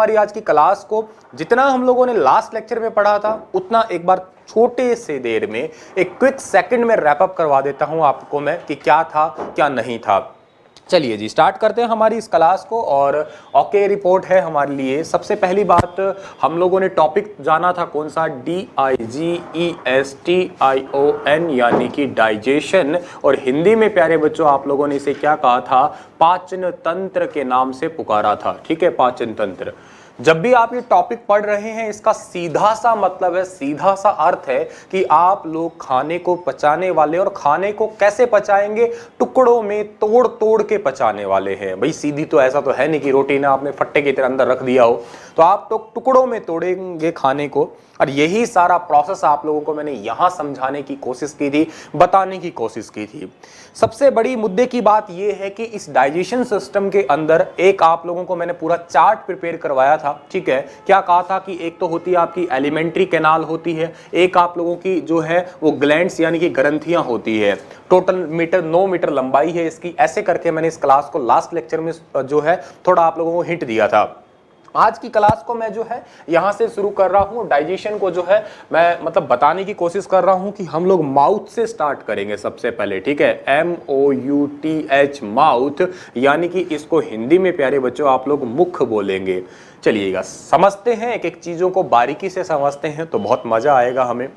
हमारी आज की क्लास को जितना हम लोगों ने लास्ट लेक्चर में पढ़ा था उतना एक बार छोटे से देर में एक क्विक सेकंड में रैप अप करवा देता हूं आपको मैं कि क्या था क्या नहीं था। चलिए जी स्टार्ट करते हैं हमारी इस क्लास को। और ओके रिपोर्ट है हमारे लिए। सबसे पहली बात हम लोगों ने टॉपिक जाना था कौन सा, DIGESTION यानी कि डाइजेशन। और हिंदी में प्यारे बच्चों आप लोगों ने इसे क्या कहा था, पाचन तंत्र के नाम से पुकारा था। ठीक है, पाचन तंत्र। जब भी आप ये टॉपिक पढ़ रहे हैं इसका सीधा सा मतलब है, सीधा सा अर्थ है कि आप लोग खाने को पचाने वाले, और खाने को कैसे पचाएंगे, टुकड़ों में तोड़ तोड़ के पचाने वाले हैं। भाई सीधी तो ऐसा तो है नहीं कि रोटी ना आपने फट्टे की तरह अंदर रख दिया हो, तो आप तो टुकड़ों में तोड़ेंगे खाने को। और यही सारा प्रोसेस आप लोगों को मैंने यहां समझाने की कोशिश की थी, बताने की कोशिश की थी। सबसे बड़ी मुद्दे की बात यह है कि इस डाइजेशन सिस्टम के अंदर एक आप लोगों को मैंने पूरा चार्ट प्रिपेयर करवाया था। ठीक है, क्या कहा था कि एक तो होती है आपकी एलिमेंट्री कैनाल होती है, एक आप लोगों की जो है वो ग्लैंड्स यानी कि ग्रंथियां होती है। टोटल मीटर 9 मीटर लंबाई है इसकी। ऐसे करके मैंने इस क्लास को लास्ट लेक्चर में जो है थोड़ा आप लोगों को हिंट दिया था। आज की क्लास को मैं जो है यहां से शुरू कर रहा हूं। डाइजेशन को जो है मैं मतलब बताने की कोशिश कर रहा हूं कि हम लोग माउथ से स्टार्ट करेंगे सबसे पहले। ठीक है, MOUTH माउथ, यानी कि इसको हिंदी में प्यारे बच्चों आप लोग मुख बोलेंगे। चलिएगा समझते हैं, एक एक चीजों को बारीकी से समझते हैं तो बहुत मजा आएगा हमें।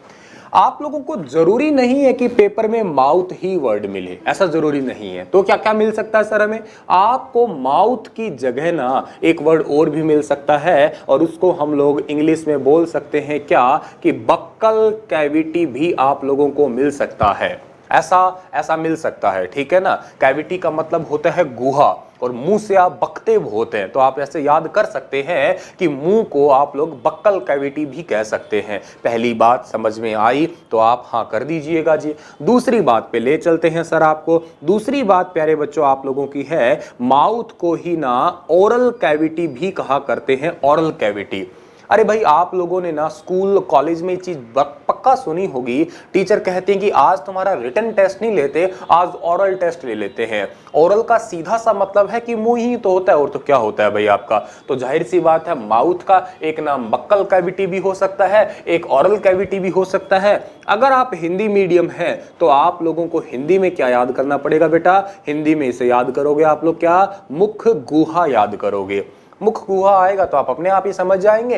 आप लोगों को जरूरी नहीं है कि पेपर में माउथ ही वर्ड मिले, ऐसा जरूरी नहीं है। तो क्या क्या मिल सकता है सर हमें, आपको माउथ की जगह ना एक वर्ड और भी मिल सकता है, और उसको हम लोग इंग्लिश में बोल सकते हैं क्या कि बक्कल कैविटी भी आप लोगों को मिल सकता है। ऐसा मिल सकता है। ठीक है ना, कैविटी का मतलब होता है गुहा, और मुंह से आप बकते होते हैं, तो आप ऐसे याद कर सकते हैं कि मुंह को आप लोग बक्कल कैविटी भी कह सकते हैं। पहली बात समझ में आई तो आप हाँ कर दीजिएगा जी। दूसरी बात पे ले चलते हैं सर आपको। दूसरी बात प्यारे बच्चों आप लोगों की है, माउथ को ही ना ओरल कैविटी भी कहा करते हैं, ओरल कैविटी। अरे भाई आप लोगों ने ना स्कूल कॉलेज में चीज पक्का सुनी होगी, टीचर कहते हैं कि आज तुम्हारा रिटन टेस्ट नहीं लेते, आज ओरल टेस्ट ले लेते हैं। ओरल का सीधा सा मतलब है कि मुंह ही तो होता है, और तो क्या होता है भाई आपका। तो जाहिर सी बात है माउथ का एक नाम बक्कल कैविटी भी हो सकता है, एक ओरल कैविटी भी हो सकता है। अगर आप हिंदी मीडियम हैं तो आप लोगों को हिंदी में क्या याद करना पड़ेगा बेटा, हिंदी में इसे याद करोगे आप लोग क्या, मुख गुहा याद करोगे। मुख गुहा आएगा तो आप अपने आप ही समझ जाएंगे।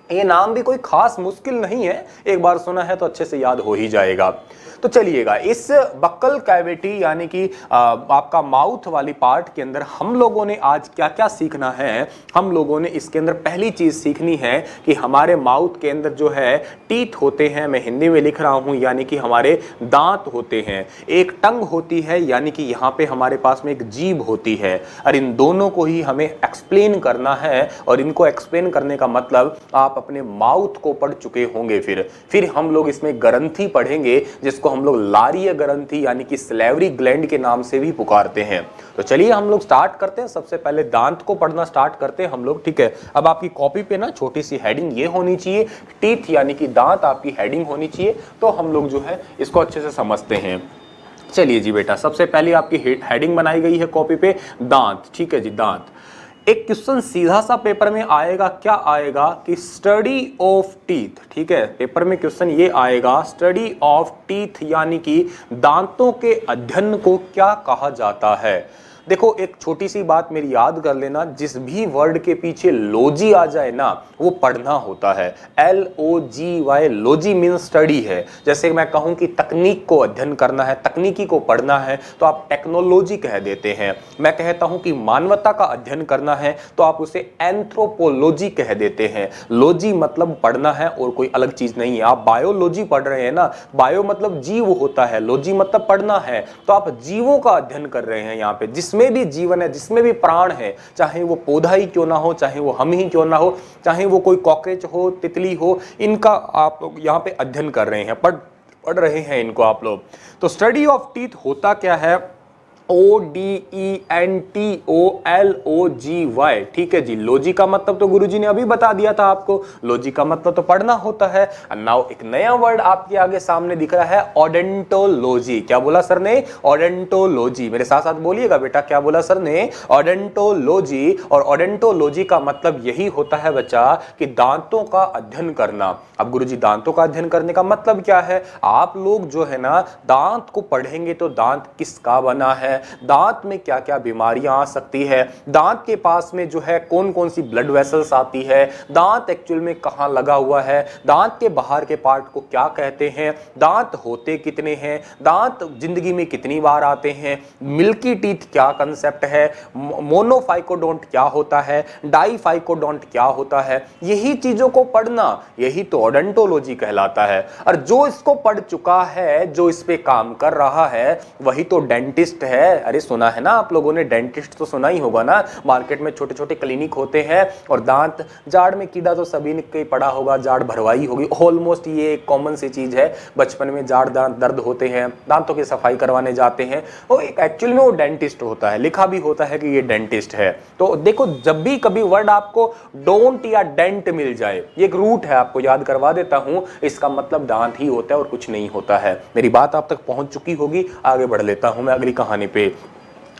ये नाम भी कोई खास मुश्किल नहीं है, एक बार सुना है तो अच्छे से याद हो ही जाएगा। तो चलिएगा इस बक्कल कैविटी यानी कि आपका माउथ वाली पार्ट के अंदर हम लोगों ने आज क्या क्या सीखना है। हम लोगों ने इसके अंदर पहली चीज सीखनी है कि हमारे माउथ के अंदर जो है टीथ होते हैं, मैं हिंदी में लिख रहा हूं, यानी कि हमारे दांत होते हैं। एक टंग होती है, यानी कि यहाँ पे हमारे पास में एक जीभ होती है, और इन दोनों को ही हमें एक्सप्लेन करना है। और इनको एक्सप्लेन करने का मतलब आप अपने माउथ को पढ़ चुके होंगे। फिर हम लोग इसमें ग्रंथि पढ़ेंगे, जिसको हम लोग लारीय ग्रंथि यानी कि सलेवरी ग्लैंड के नाम से भी पुकारते हैं। तो चलिए हम लोग स्टार्ट करते हैं। सबसे पहले दांत को पढ़ना स्टार्ट करते हैं हम लोग। ठीक है, अब आपकी कॉपी पे ना छोटी सी हेडिंग ये होनी चाहिए, टीथ यानी कि दांत आपकी हेडिंग होनी चाहिए, तो हम लोग जो है इसको अच्छे से समझते हैं। चलिए जी बेटा, सबसे पहले आपकी हेडिंग बनाई गई है कॉपी पे दांत। ठीक है जी, दांत। एक क्वेश्चन सीधा सा पेपर में आएगा, क्या आएगा कि स्टडी ऑफ टीथ। ठीक है, पेपर में क्वेश्चन ये आएगा स्टडी ऑफ टीथ यानी कि दांतों के अध्ययन को क्या कहा जाता है। देखो एक छोटी सी बात मेरी याद कर लेना, जिस भी वर्ड के पीछे लॉजी आ जाए ना वो पढ़ना होता है। LOGY, लॉजी मीन स्टडी है। जैसे मैं कहूं कि तकनीक को अध्ययन करना है, तकनीकी को पढ़ना है, तो आप टेक्नोलॉजी कह देते हैं। मैं कहता हूं कि मानवता का अध्ययन करना है तो आप उसे एंथ्रोपोलॉजी कह देते हैं। लॉजी मतलब पढ़ना है और कोई अलग चीज नहीं है। आप बायोलॉजी पढ़ रहे हैं ना, बायो मतलब जीव होता है, लॉजी मतलब पढ़ना है, तो आप जीवों का अध्ययन कर रहे हैं। यहाँ पे जिसमें भी जीवन है, जिसमें भी प्राण है, चाहे वो पौधा ही क्यों ना हो, चाहे वो हम ही क्यों ना हो, चाहे वो कोई कॉकरोच हो, तितली हो, इनका आप लोग यहाँ पे अध्ययन कर रहे हैं, पढ़ रहे हैं इनको आप लोग। तो स्टडी ऑफ टीथ होता क्या है, ODENTOLOGY, ठीक है जी। लॉजी का मतलब तो गुरुजी ने अभी बता दिया था आपको, लॉजी का मतलब तो पढ़ना होता है। नाउ एक नया वर्ड आपके आगे सामने दिख रहा है, ओडेंटोलॉजी। क्या बोला सर ने? ओडेंटोलॉजी। मेरे साथ साथ बोलिएगा बेटा, क्या बोला सर ने? ओडेंटोलॉजी। और ओडेंटोलॉजी का मतलब यही होता है बच्चा कि दांतों का अध्ययन करना। अब गुरुजी दांतों का अध्ययन करने का मतलब क्या है? आप लोग जो है ना दांत को पढ़ेंगे तो दांत किसका बना है, दांत में क्या क्या बीमारियां आ सकती है, दांत के पास में जो है कौन कौन सी ब्लड वेसल्स आती है, दांत एक्चुअल में कहां लगा हुआ है, दांत के बाहर के पार्ट को क्या कहते हैं, दांत होते कितने हैं, दांत जिंदगी में कितनी बार आते हैं, मिल्की टीथ क्या कंसेप्ट है, मोनोफाइकोडोंट क्या होता है, डाईफाइकोडोंट क्या होता है, यही चीजों को पढ़ना, यही तो ओडोंटोलॉजी कहलाता है। और जो इसको पढ़ चुका है, जो इस पे काम कर रहा है, वही तो डेंटिस्ट है। अरे सुना है ना आप लोगों ने, डेंटिस्ट तो सुना ही होगा ना, मार्केट में छोटे छोटे क्लिनिक होते हैं और दांत जाड़ में कीड़ा तो सभी ने पढ़ा होगा, जाड़ भरवाई होगी ऑलमोस्ट, ये एक कॉमन सी चीज है। बचपन में जाड़ दांत दर्द होते हैं, दांतों की सफाई करवाने जाते हैं, वो एक्चुअल में वो डेंटिस्ट होता है, लिखा भी होता है कि ये डेंटिस्ट है। तो देखो जब भी कभी वर्ड आपको डोंट या डेंट मिल जाए, ये एक रूट है, आपको याद करवा देता हूं, इसका मतलब दांत ही होता है और कुछ नहीं होता है। मेरी बात आप तक पहुंच चुकी होगी, आगे बढ़ लेता हूं मैं अगली कहानी पे।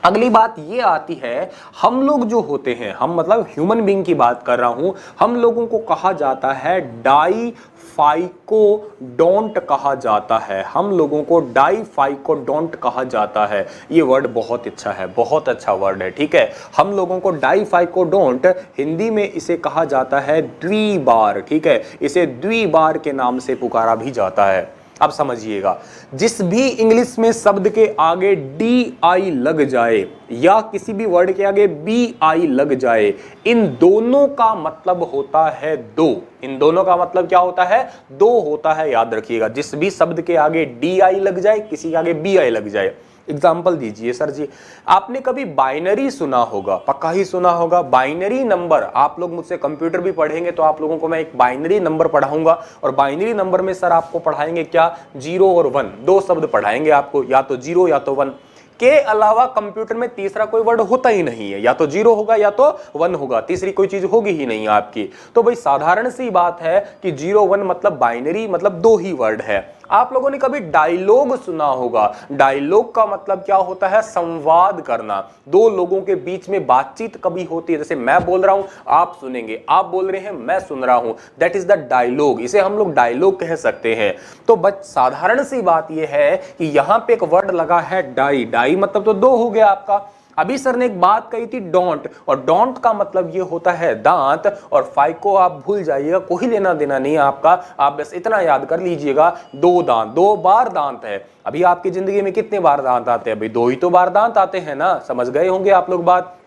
अगली बात ये आती है, हम लोग जो होते हैं, हम मतलब ह्यूमन बीइंग की बात कर रहा हूं, हम लोगों को कहा जाता है डाईफाइकोडोंट कहा जाता है, हम लोगों को डाईफाइकोडोंट कहा जाता है। ये वर्ड बहुत अच्छा है, बहुत अच्छा वर्ड है, ठीक है। हम लोगों को डाईफाइकोडोंट, हिंदी में इसे कहा जाता है द्विबार, ठीक है, इसे द्विबार के नाम से पुकारा भी जाता है। अब समझिएगा, जिस भी इंग्लिश में शब्द के आगे डी आई लग जाए या किसी भी वर्ड के आगे बी आई लग जाए, इन दोनों का मतलब होता है दो। इन दोनों का मतलब क्या होता है? दो होता है, याद रखिएगा। जिस भी शब्द के आगे डी आई लग जाए, किसी के आगे बी आई लग जाए। एग्जाम्पल दीजिए सर जी, आपने कभी बाइनरी सुना होगा, पक्का ही सुना होगा। बाइनरी नंबर, आप लोग मुझसे कंप्यूटर भी पढ़ेंगे तो आप लोगों को मैं एक बाइनरी नंबर पढ़ाऊंगा, और बाइनरी नंबर में सर आपको पढ़ाएंगे क्या? 0 और 1, दो शब्द पढ़ाएंगे आपको, या तो 0 या तो 1 के अलावा कंप्यूटर में तीसरा कोई वर्ड होता ही नहीं है, या तो 0 होगा या तो 1 होगा, तीसरी कोई चीज होगी ही नहीं आपकी। तो भाई साधारण सी बात है कि 0 1 मतलब बाइनरी, मतलब दो ही वर्ड है। आप लोगों ने कभी डायलॉग सुना होगा, डायलॉग का मतलब क्या होता है? संवाद करना, दो लोगों के बीच में बातचीत कभी होती है, जैसे मैं बोल रहा हूं, आप सुनेंगे, आप बोल रहे हैं, मैं सुन रहा हूं, दैट इज द डायलॉग, इसे हम लोग डायलॉग कह सकते हैं। तो बस साधारण सी बात यह है कि यहां पे एक वर्ड लगा है डाई, डाई मतलब तो दो हो गया आपका। अभी सर ने एक बात कही थी डोंट, और डोंट का मतलब ये होता है दांत, और फाइको आप भूल जाइएगा, कोई लेना देना नहीं है आपका, आप बस इतना याद कर लीजिएगा, दो दांत, दो बार दांत है। अभी आपकी जिंदगी में कितने बार दांत आते हैं? अभी दो ही तो बार दांत आते हैं ना, समझ गए होंगे आप लोग बात।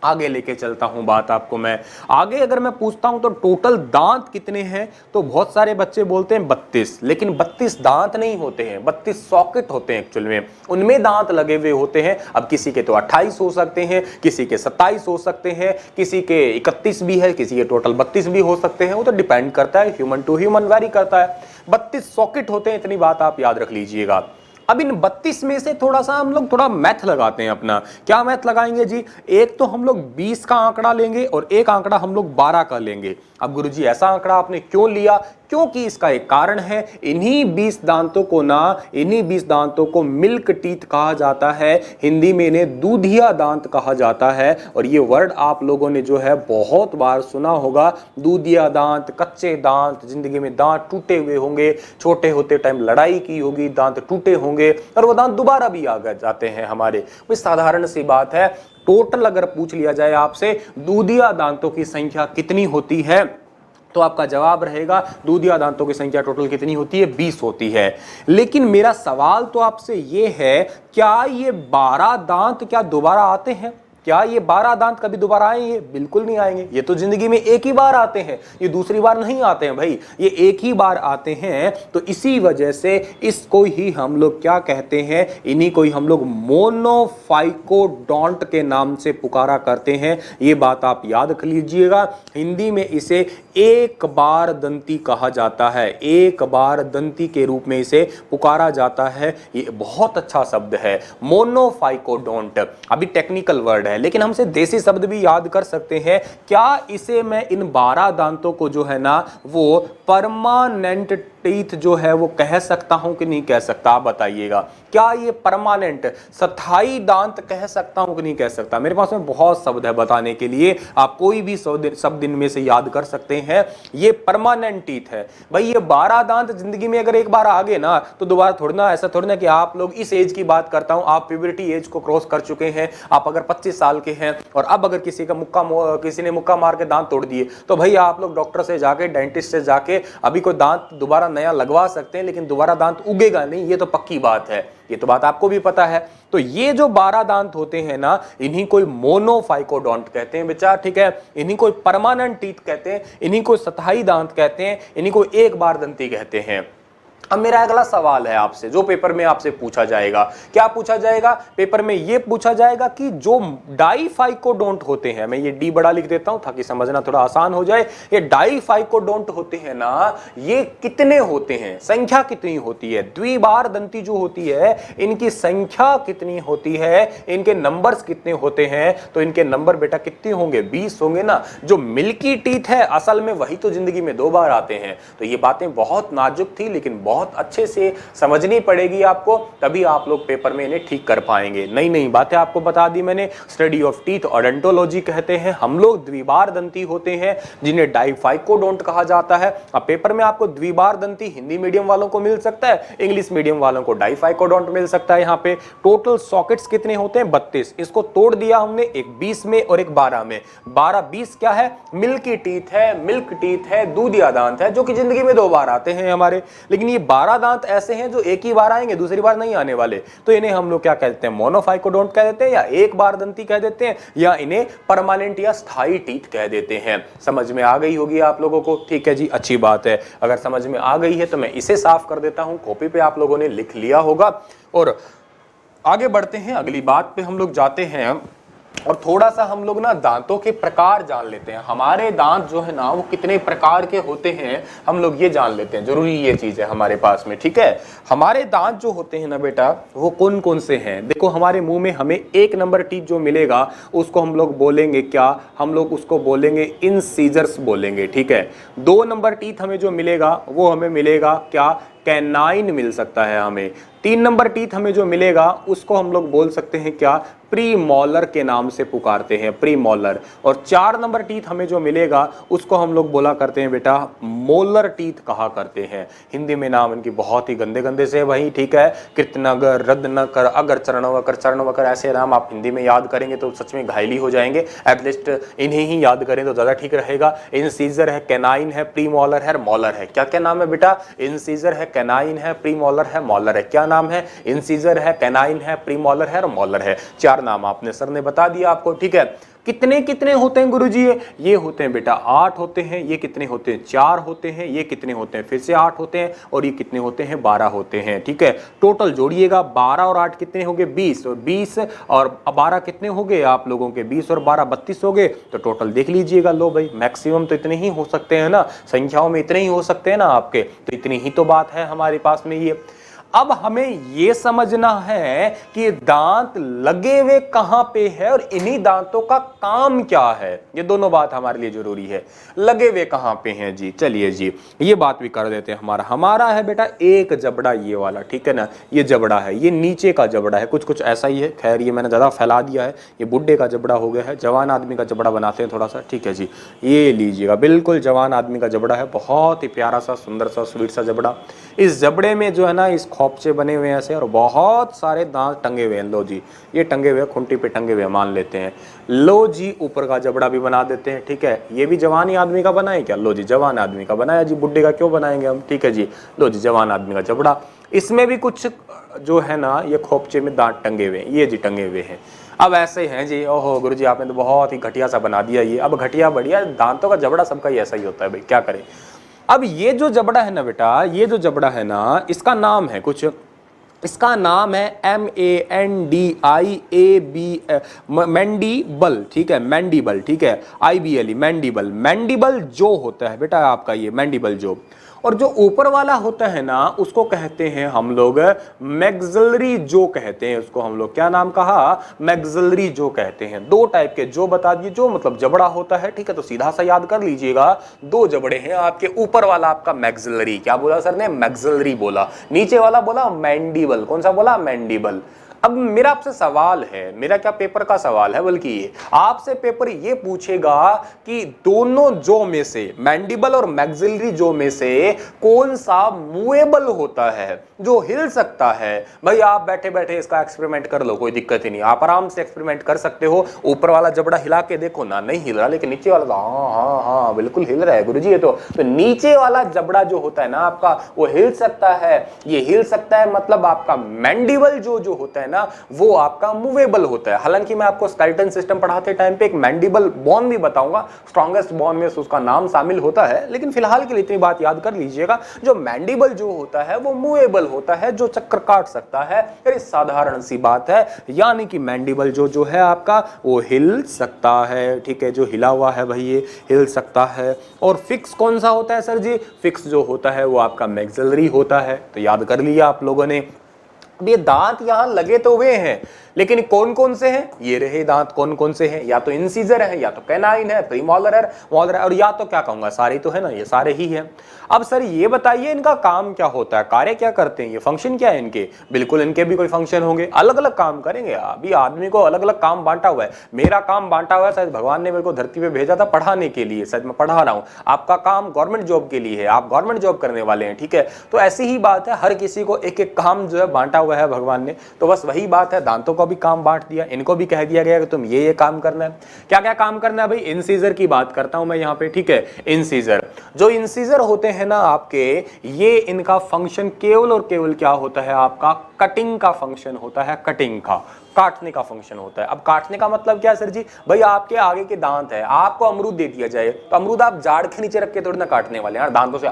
आगे लेके चलता हूं बात आपको मैं आगे। अगर मैं पूछता हूं तो टोटल दांत कितने हैं, तो बहुत सारे बच्चे बोलते हैं 32, लेकिन 32 दांत नहीं होते हैं, 32 सॉकेट होते हैं एक्चुअल में, उनमें दांत लगे हुए होते हैं। अब किसी के तो 28 हो सकते हैं, किसी के 27 हो सकते हैं, किसी के 31 भी है, किसी के टोटल 32 भी हो सकते हैं, वो तो डिपेंड करता है, ह्यूमन टू ह्यूमन वेरी करता है। 32 सॉकेट होते हैं, इतनी बात आप याद रख लीजिएगा। अब इन 32 में से थोड़ा सा हम लोग थोड़ा मैथ लगाते हैं अपना। क्या मैथ लगाएंगे जी? एक तो हम लोग 20 का आंकड़ा लेंगे और एक आंकड़ा हम लोग 12 का लेंगे। अब गुरुजी ऐसा आंकड़ा आपने क्यों लिया? क्योंकि इसका एक कारण है, इन्हीं 20 दांतों को ना, इन्हीं 20 दांतों को मिल्क टीथ कहा जाता है, हिंदी में इन्हें दूधिया दांत कहा जाता है। और ये वर्ड आप लोगों ने जो है बहुत बार सुना होगा, दूधिया दांत, कच्चे दांत, जिंदगी में दांत टूटे हुए होंगे, छोटे होते टाइम लड़ाई की होगी, दांत टूटे होंगे और वो दांत दोबारा भी आ जाते हैं हमारे। कोई साधारण सी बात है। टोटल अगर पूछ लिया जाए आपसे दूधिया दांतों की संख्या कितनी होती है, तो आपका जवाब रहेगा दूधिया दांतों की संख्या टोटल कितनी होती है? 20 होती है। लेकिन मेरा सवाल तो आपसे ये है, क्या ये 12 दांत क्या दोबारा आते हैं? क्या ये 12 दांत कभी दोबारा आएंगे? बिल्कुल नहीं आएंगे। ये तो जिंदगी में एक ही बार आते हैं, ये दूसरी बार नहीं आते हैं भाई, ये एक ही बार आते हैं। तो इसी वजह से इसको ही हम लोग क्या कहते हैं, इन्हीं को ही हम लोग मोनोफाइकोडोंट के नाम से पुकारा करते हैं। ये बात आप याद कर लीजिएगा। हिंदी में इसे एक बार दंती कहा जाता है, एक बार दंती के रूप में इसे पुकारा जाता है। ये बहुत अच्छा शब्द है मोनोफाइकोडोंट। अभी टेक्निकल वर्ड है लेकिन हमसे देसी शब्द भी याद कर सकते हैं। क्या इसे मैं इन 12 दांतों को जो है ना वो परमानेंट टीथ जो है वो कह सकता हूं कि नहीं कह सकता? आप बताइएगा। क्या ये परमानेंट स्थायी दांत कह सकता हूं कि नहीं कह सकता? मेरे पास में बहुत शब्द है बताने के लिए, आप कोई भी शब्द इनमें से याद कर सकते हैं। ये परमानेंट टीथ है भाई। ये 12 दांत जिंदगी में अगर एक बार आ गए ना तो दोबारा थोड़ा ना, ऐसा थोड़ा ना कि आप लोग इस एज की बात करता हूं, आप प्यूबर्टी एज को क्रॉस कर चुके हैं, आप अगर 25 साल के हैं और अब अगर किसी ने मुक्का मार के दांत तोड़ दिए तो भाई आप लोग डॉक्टर से जाके, डेंटिस्ट से जाके अभी कोई दांत दोबारा नया लगवा सकते हैं लेकिन दोबारा दांत उगेगा नहीं, ये तो पक्की बात है। ये तो बात आपको भी पता है। तो ये जो 12 दांत होते हैं ना, इन्हीं को मोनोफाइकोडोंट कहते हैं बच्चा, ठीक है। इन्हीं को परमानेंट टीथ कहते हैं, इन्हीं को स्थायी दांत कहते हैं, इन्हीं को एक बार दंती कहते हैं। अब मेरा अगला सवाल है आपसे, जो पेपर में आपसे पूछा जाएगा। क्या पूछा जाएगा पेपर में? यह पूछा जाएगा कि जो डाइफाइकोडोंट होते हैं, मैं ये डी बड़ा लिख देता हूं ताकि समझना थोड़ा आसान हो जाए। ये डाइफाइकोडोंट होते हैं ना, ये कितने होते हैं, संख्या कितनी होती है? द्विबार दंती जो होती है इनकी संख्या कितनी होती है, इनके नंबर्स कितने होते हैं? तो इनके नंबर बेटा कितने होंगे? 20 होंगे ना। जो मिल्की टीथ है असल में वही तो जिंदगी में 2 बार आते हैं। तो ये बातें बहुत नाजुक थी लेकिन बहुत अच्छे से समझनी पड़ेगी आपको, तभी आप लोग पेपर में इन्हें ठीक कर पाएंगे। नई नई बातें आपको बता दी मैंने। स्टडी ऑफ टीथ ओडोंटोलॉजी कहते हैं। हम लोग द्विबार दंती होते हैं जिन्हें डाइफाइकोडोंट कहा जाता है। अब पेपर में आपको द्विबार दंती हिंदी मीडियम वालों को मिल सकता है, इंग्लिश मीडियम वालों को डाइफाइकोडोंट मिल सकता है। यहाँ पे टोटल सॉकेट्स कितने होते हैं? 32। इसको तोड़ दिया हमने, एक 20 में और एक 12 में। 12-20 क्या है? मिल्की टीथ है, मिल्क टीथ है, दूधिया दांत है, जो कि जिंदगी में 2 बार आते हैं हमारे। लेकिन ये 12 दांत ऐसे हैं जो एक ही बार आएंगे, दूसरी बार नहीं आने वाले। तो इन्हें हम लोग क्या कहते हैं? मोनोफाइकोडोंट कह देते हैं, या एक बार दंती कह देते हैं, या इन्हें परमानेंट या स्थायी टीथ कह देते हैं। समझ में आ गई होगी आप लोगों को? ठीक है जी, अच्छी बात है। अगर समझ में आ गई है तो मैं इसे साफ कर देता हूं। कॉपी पे आप लोगों ने लिख लिया होगा और आगे बढ़ते हैं। अगली बात पे हम लोग जाते हैं और थोड़ा सा हम लोग ना दांतों के प्रकार जान लेते हैं। हमारे दांत जो है ना वो कितने प्रकार के होते हैं हम लोग ये जान लेते हैं। जरूरी ये चीज है हमारे पास में, ठीक है। हमारे दांत जो होते हैं ना बेटा वो कौन कौन से हैं? देखो, हमारे मुंह में हमें 1 नंबर टीथ जो मिलेगा उसको हम लोग बोलेंगे क्या? हम लोग उसको बोलेंगे इंसीजर्स बोलेंगे, ठीक है। 2 नंबर टीथ हमें जो मिलेगा वो हमें मिलेगा क्या? कैनाइन मिल सकता है हमें। 3 नंबर टीथ हमें जो मिलेगा उसको हम लोग बोल सकते हैं क्या? प्रीमोलर के नाम से पुकारते हैं, प्रीमोलर। और 4 नंबर टीथ हमें जो मिलेगा उसको हम लोग बोला करते हैं बेटा मोलर टीथ कहा करते हैं। हिंदी में नाम इनकी बहुत ही गंदे गंदे से वही, ठीक है। कृतनगर, रत्नकर, अगर, चरणवकर, चरणवकर, ऐसे नाम आप हिंदी में याद करेंगे तो सच में घायल ही हो जाएंगे। एटलीस्ट इन्हें ही याद करें तो ज्यादा ठीक रहेगा। इंसीजर है, कैनाइन है, प्रीमोलर है, मॉलर है। क्या क्या नाम है बेटा? इंसीजर है, कैनाइन है, प्रीमोलर है, मॉलर है। क्या नाम है? इंसीजर है, कैनाइन है, प्रीमोलर है और मॉलर है। 4 नाम आपने सर ने बता दिया आपको, ठीक है। कितने कितने होते हैं गुरुजी? ये होते हैं बेटा 8 होते हैं। ये कितने होते हैं? 4 होते हैं। ये कितने होते हैं? फिर से 8 होते हैं। और ये कितने होते हैं? 12 होते हैं, ठीक है। टोटल जोड़िएगा, 12 और 8 कितने हो गए? 20। और 20 और 12 कितने हो गए आप लोगों के? 20 और 12 32 हो गए। तो टोटल देख लीजिएगा। लो भाई, मैक्सिमम तो इतने ही हो सकते हैं ना, संख्याओं में इतने ही हो सकते हैं ना आपके। तो इतनी ही तो बात है हमारे पास में ये। अब हमें यह समझना है कि दांत लगे हुए कहां पे है और इन्हीं दांतों का काम क्या है। ये दोनों बात हमारे लिए जरूरी है। लगे हुए कहां पे हैं जी? चलिए जी, ये बात भी कर देते हैं। हमारा है बेटा एक जबड़ा, ये वाला, ठीक है ना। ये जबड़ा है, ये नीचे का जबड़ा है, कुछ कुछ ऐसा ही है। खैर ये मैंने ज्यादा फैला दिया है। ये बुड्ढे का जबड़ा हो गया है, जवान आदमी का जबड़ा बनाते हैं थोड़ा सा, ठीक है जी। ये लीजिएगा, बिल्कुल जवान आदमी का जबड़ा है। बहुत ही प्यारा सा, सुंदर सा, स्वीट सा जबड़ा। इस जबड़े में जो है ना इस खोपचे बने हुए हैं ऐसे और बहुत सारे दांत टंगे हुए हैं। लो जी, ये टंगे हुए खूंटी पे टंगे हुए मान लेते हैं। लो जी, ऊपर का जबड़ा भी बना देते हैं, ठीक है। ये भी जवान ही आदमी का बना है क्या? लो जी, जवान आदमी का बनाया जी। बुड्ढे का क्यों बनाएंगे हम, ठीक है जी। लो जी, जवान आदमी का जबड़ा। इसमें भी कुछ जो है ना ये खोपचे में दांत टंगे हुए हैं, ये जी टंगे हुए हैं। अब ऐसे हैं जी, ओहो गुरुजी आपने तो बहुत ही घटिया सा बना दिया ये। अब घटिया बढ़िया, दांतों का जबड़ा सबका ही ऐसा ही होता है भाई, क्या करें। अब ये जो जबड़ा है ना बेटा, ये जो जबड़ा है ना, इसका नाम है कुछ, इसका नाम है MANDIAB, मैंडीबल, ठीक है, मैंडीबल, ठीक है, IBLE, मैंडीबल। मैंडीबल जो होता है बेटा आपका ये मैंडीबल जो, और जो ऊपर वाला होता है ना उसको कहते हैं हम लोग मैक्सिलरी जो कहते हैं उसको हम लोग, क्या नाम कहा, मैक्सिलरी जो कहते हैं। दो टाइप के जो बता दिए, जो मतलब जबड़ा होता है, ठीक है, तो सीधा सा याद कर लीजिएगा, दो जबड़े हैं आपके। ऊपर वाला आपका मैक्सिलरी, क्या बोला सर ने, मैक्सिलरी बोला। नीचे वाला बोला मैंडीबल, कौन सा बोला, मैंडीबल। अब मेरा आपसे सवाल है, मेरा क्या पेपर का सवाल है बल्कि ये आपसे पेपर ये पूछेगा कि दोनों जो में से, मैंडिबल और मैक्सिलरी जो में से कौन सा मूवेबल होता है, जो हिल सकता है। भाई आप बैठे बैठे इसका एक्सपेरिमेंट कर लो, कोई दिक्कत ही नहीं, आप आराम से एक्सपेरिमेंट कर सकते हो। ऊपर वाला जबड़ा हिला के देखो ना, नहीं हिल रहा, लेकिन नीचे वाला हाँ हाँ हाँ बिल्कुल हिल रहा है गुरुजी ये तो नीचे वाला जबड़ा जो होता है ना आपका, वो हिल सकता है। ये हिल सकता है मतलब आपका मैंडिबल जो होता है ना, वो आपका मूवेबल होता है। हालांकि मैं आपको स्केलेटन सिस्टम पढ़ाते टाइम पे एक मैंडिबल बोन भी बताऊंगा, स्ट्रॉन्गेस्ट बोन में उसका नाम शामिल होता है, लेकिन फिलहाल के लिए इतनी बात याद कर लीजिएगा, जो मैंडिबल जो होता है वो मूवेबल होता है, जो चक्कर काट सकता है। ये साधारण सी बात है, यानी कि मैंडिबल जो है आपका वो हिल सकता है, ठीक है, जो हिला हुआ है भाई ये हिल सकता है। और फिक्स कौन सा होता है सर जी, फिक्स जो होता है वो आपका मैक्सिलरी होता है। तो याद कर लिया आप लोगों ने। अब ये दांत यहां लगे तो हुए हैं, लेकिन कौन कौन से हैं, ये रहे दांत कौन कौन से हैं, या तो इंसीजर है, या तो कैनाइन है, प्रीमोलर है, मोलर है, और या तो क्या कहूंगा सारे तो है ना, ये सारे ही हैं। अब सर ये बताइए इनका काम क्या होता है, कार्य क्या करते हैं, ये फंक्शन क्या है इनके। बिल्कुल इनके भी कोई फंक्शन होंगे, अलग अलग काम करेंगे। अभी आदमी को अलग अलग काम बांटा हुआ है, मेरा काम बांटा हुआ है, शायद भगवान ने मेरे को धरती पे भेजा था पढ़ाने के लिए, शायद मैं पढ़ा रहा हूं। आपका काम गवर्नमेंट जॉब के लिए है, आप गवर्नमेंट जॉब करने वाले हैं, ठीक है। तो ऐसी ही बात है, हर किसी को एक एक काम जो है बांटा हुआ है भगवान ने। तो बस वही बात है, दांतों को भी काम बांट दिया, इनको भी कह दिया गया कि तुम ये काम करना है। क्या क्या काम करना है भाई, इंसीजर की बात करता हूं मैं यहाँ पे, ठीक है। इंसीजर, जो इंसीजर होते हैं ना आपके, ये इनका फंक्शन केवल और केवल क्या होता है आपका, कटिंग का फंक्शन होता है, कटिंग का, काटने का फंक्शन होता है। अब काटने का मतलब क्या है सर जी, भाई आपके आगे के दांत है, आपको अमरूद दे दिया जाए तो अमरूद आप जाड़ के नीचे रख के थोड़ी ना काटने वाले हैं, दांतों से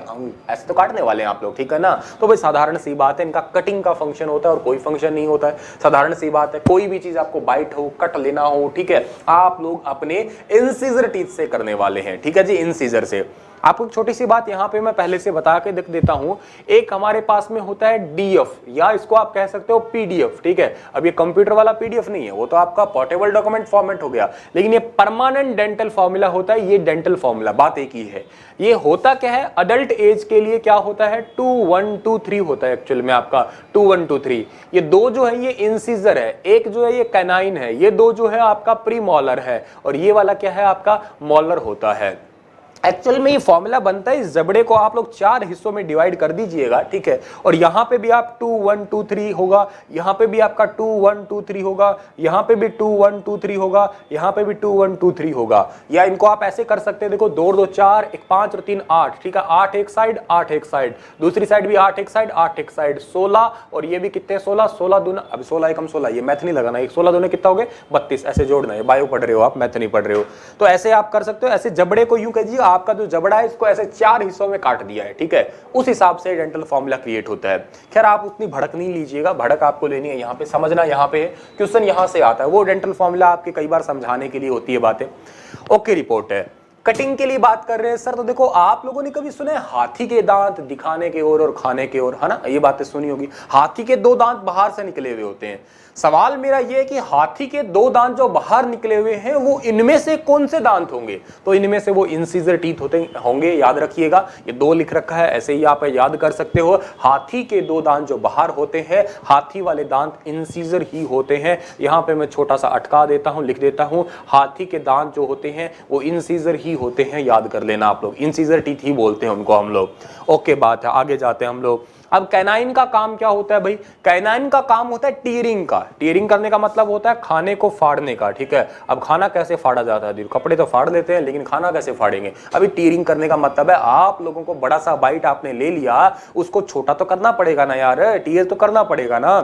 ऐसे तो काटने वाले हैं आप लोग, ठीक है ना। तो भाई साधारण सी बात है, इनका कटिंग का फंक्शन होता है और कोई फंक्शन नहीं होता है, साधारण सी बात है। कोई भी चीज आपको बाइट हो, कट लेना हो, ठीक है, आप लोग अपने इंसीजर टीथ से करने वाले हैं, ठीक है जी, इंसीजर से। आपको एक छोटी सी बात यहां पे मैं पहले से बता के देख देता हूं। एक हमारे पास में होता है DF, या इसको आप कह सकते हो PDF, ठीक है। अब ये कंप्यूटर वाला PDF नहीं है, वो तो आपका पोर्टेबल डॉक्यूमेंट फॉर्मेट हो गया, लेकिन ये परमानेंट डेंटल फॉर्मूला होता है, ये डेंटल फॉर्मूला, बात एक ही है। ये होता क्या है, अडल्ट एज के लिए क्या होता है, 2 1 2 3 होता है एक्चुअल में आपका 2 1 2 3। ये दो जो है ये इंसीजर है, एक जो है ये कैनाइन है, ये दो जो है आपका प्रीमोलर है, और ये वाला क्या है आपका मोलर होता है। एक्चुअल में ये फॉर्मूला बनता है, इस जबड़े को आप लोग 4 हिस्सों में डिवाइड कर दीजिएगा, ठीक है। और यहां पे भी आप 2 1 2 3 होगा, यहां पे भी आपका 2 1 2 3 होगा, यहां पे भी 2 1 2 3 होगा, यहां पे भी 2 1 2 3 होगा। या इनको आप ऐसे कर सकते हैं, देखो 2 2 4 1 5 और 3 8, ठीक है। 8 एक साइड, 8 एक साइड, दूसरी साइड भी 8 एक साइड, 8 एक साइड, 16, और ये भी कितने 16, 16 दूना, अब 16 एकम 16, ये मैथ नहीं लगाना, 16 दूना कितना हो गए 32, ऐसे जोड़ना है। बायो पढ़ रहे हो आप, मैथ नहीं पढ़ रहे हो, तो ऐसे आप कर सकते हो। ऐसे जबड़े को यूं कहिए, आपका जो जबड़ा है इसको ऐसे 4 हिस्सों में काट दिया है, ठीक है, उस हिसाब से डेंटल फॉर्मूला क्रिएट होता है। खैर आप उतनी भड़क नहीं लीजिएगा, भड़क आपको लेनी है यहाँ पे, समझना यहाँ पे क्वेश्चन यहाँ से आता है, वो डेंटल फॉर्मूला आपके कई बार समझाने के लिए होती है बातें। ओके, रिपोर्ट है, कटिंग के लिए बात कर रहे हैं सर। तो देखो आप लोगों ने कभी सुना है हाथी के दांत दिखाने के ओर और खाने के ओर, है ना, ये बातें सुनी होगी। हाथी के 2 दांत बाहर से निकले हुए होते हैं। सवाल मेरा ये है कि हाथी के 2 दांत जो बाहर निकले हुए हैं वो इनमें से कौन से दांत होंगे, तो इनमें से वो इंसीजर टीथ होंगे, याद रखिएगा। ये 2 लिख रखा है, ऐसे ही आप याद कर सकते हो। हाथी के 2 दांत जो बाहर होते हैं, हाथी वाले दांत इंसीजर ही होते हैं। यहाँ पे मैं छोटा सा अटका देता हूँ, लिख देता हूँ, हाथी के दांत जो होते हैं वो इंसीजर ही होते हैं, याद कर लेना आप लोग, इंसीजर टीथ ही बोलते हैं उनको हम लोग। ओके, बात है, आगे जाते हैं हम लोग। अब कैनाइन का काम क्या होता है भाई, कैनाइन का काम होता है टीयरिंग का। टीयरिंग करने का मतलब होता है खाने को फाड़ने का, ठीक है। अब खाना कैसे फाड़ा जाता है, कपड़े तो फाड़ लेते हैं, लेकिन खाना कैसे फाड़ेंगे। अभी टीयरिंग करने का मतलब है आप लोगों को बड़ा सा बाइट आपने ले लिया, उसको छोटा तो करना पड़ेगा ना यार, टीयर तो करना पड़ेगा ना।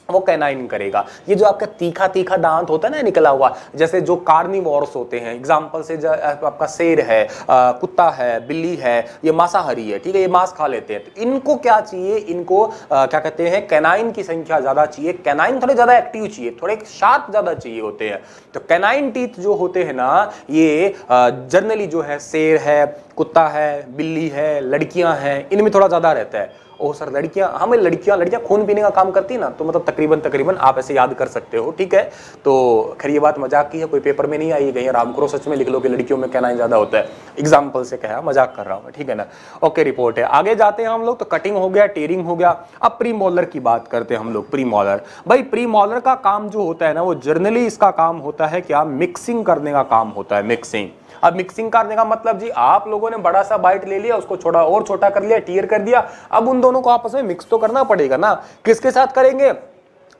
वो कैनाइन करेगा। ये जो आपका तीखा तीखा दांत होता है ना निकला हुआ, जैसे जो कार्निवोरस होते हैं, एग्जांपल से आपका शेर है, कुत्ता है, बिल्ली है, ये मांसाहारी है, ठीक है, ये मांस खा लेते हैं, तो इनको क्या चाहिए, इनको क्या कहते हैं, कैनाइन की संख्या ज्यादा चाहिए, कैनाइन थोड़े ज्यादा एक्टिव चाहिए, थोड़े शार्प ज्यादा चाहिए होते हैं। तो कैनाइन टीथ जो होते हैं ना, ये जनरली जो है शेर है, कुत्ता है, बिल्ली है, लड़कियां हैं, इनमें थोड़ा ज्यादा रहता है। ओ सर लड़कियां, हमें लड़कियां खून पीने का काम करती है ना, तो मतलब तकरीबन आप ऐसे याद कर सकते हो, ठीक है। तो खैर ये बात मजाक की है, कोई पेपर में नहीं आई, कहीं राम करो सच में लिख लो कि लड़कियों में कैनाइन ज्यादा होता है, एग्जाम्पल से कहा, मजाक कर रहा हूं, ठीक है ना। ओके, रिपोर्ट है, आगे जाते हैं हम लोग। तो कटिंग हो गया, टेयरिंग हो गया, अब प्री मोलर की बात करते हैं हम लोग। प्री मोलर, भाई प्री मोलर का काम जो होता है ना, वो जर्नली इसका काम होता है क्या, मिक्सिंग करने का काम होता है, मिक्सिंग। अब मिक्सिंग करने का मतलब जी, आप लोगों ने बड़ा सा बाइट ले लिया, उसको छोटा और छोटा कर लिया, टीयर कर दिया, अब उन दोनों को आपस में मिक्स तो करना पड़ेगा ना। किसके साथ करेंगे,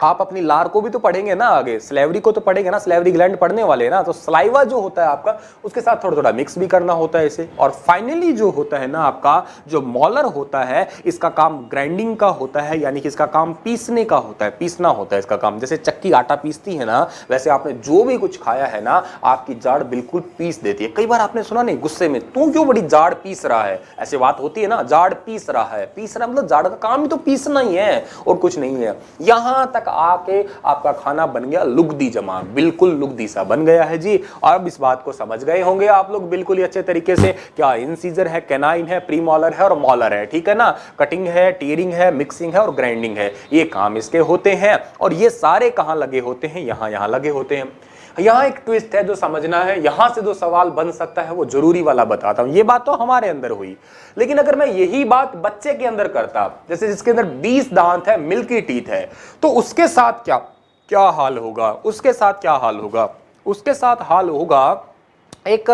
आप अपनी लार को भी तो पढ़ेंगे ना, आगे स्लेवरी को तो पढ़ेंगे ना, स्लेवरी ग्लैंड पढ़ने वाले हैं ना, तो स्लाइवा जो होता है आपका, उसके साथ थोड़ा थोड़ा मिक्स भी करना होता है इसे। और फाइनली जो होता है ना आपका, जो मॉलर होता है, इसका काम ग्राइंडिंग का होता है, यानी कि इसका काम पीसने का होता है, पीसना होता है इसका काम। जैसे चक्की आटा पीसती है ना, वैसे आपने जो भी कुछ खाया है ना, आपकी जाड़ बिल्कुल पीस देती है। कई बार आपने सुना नहीं, गुस्से में तू क्यों बड़ी जाड़ पीस रहा है, ऐसे बात होती है ना, जाड़ पीस रहा है, पीस रहा मतलब जाड़ का काम ही तो पीसना ही है और कुछ नहीं है। यहां तक आके आपका खाना बन गया लुगदी जमा, बिल्कुल लुगदी सा बन गया है जी। और अब इस बात को समझ गए होंगे आप लोग बिल्कुल ही अच्छे तरीके से, क्या इंसीजर है, कैनाइन है, प्री मॉलर है और मॉलर है, ठीक है ना। कटिंग है, टीयरिंग है, मिक्सिंग है और ग्राइंडिंग है, ये काम इसके होते हैं। और ये सारे कहां लगे होते हैं, यहां लगे होते हैं। यहां एक ट्विस्ट है जो समझना है, यहां से जो सवाल बन सकता है वो जरूरी वाला बताता हूं। ये बात तो हमारे अंदर हुई, लेकिन अगर मैं यही बात बच्चे के अंदर करता, जैसे जिसके अंदर 20 दांत है, मिल्की टीथ है, तो उसके साथ क्या क्या हाल होगा, उसके साथ क्या हाल होगा, उसके साथ हाल होगा, एक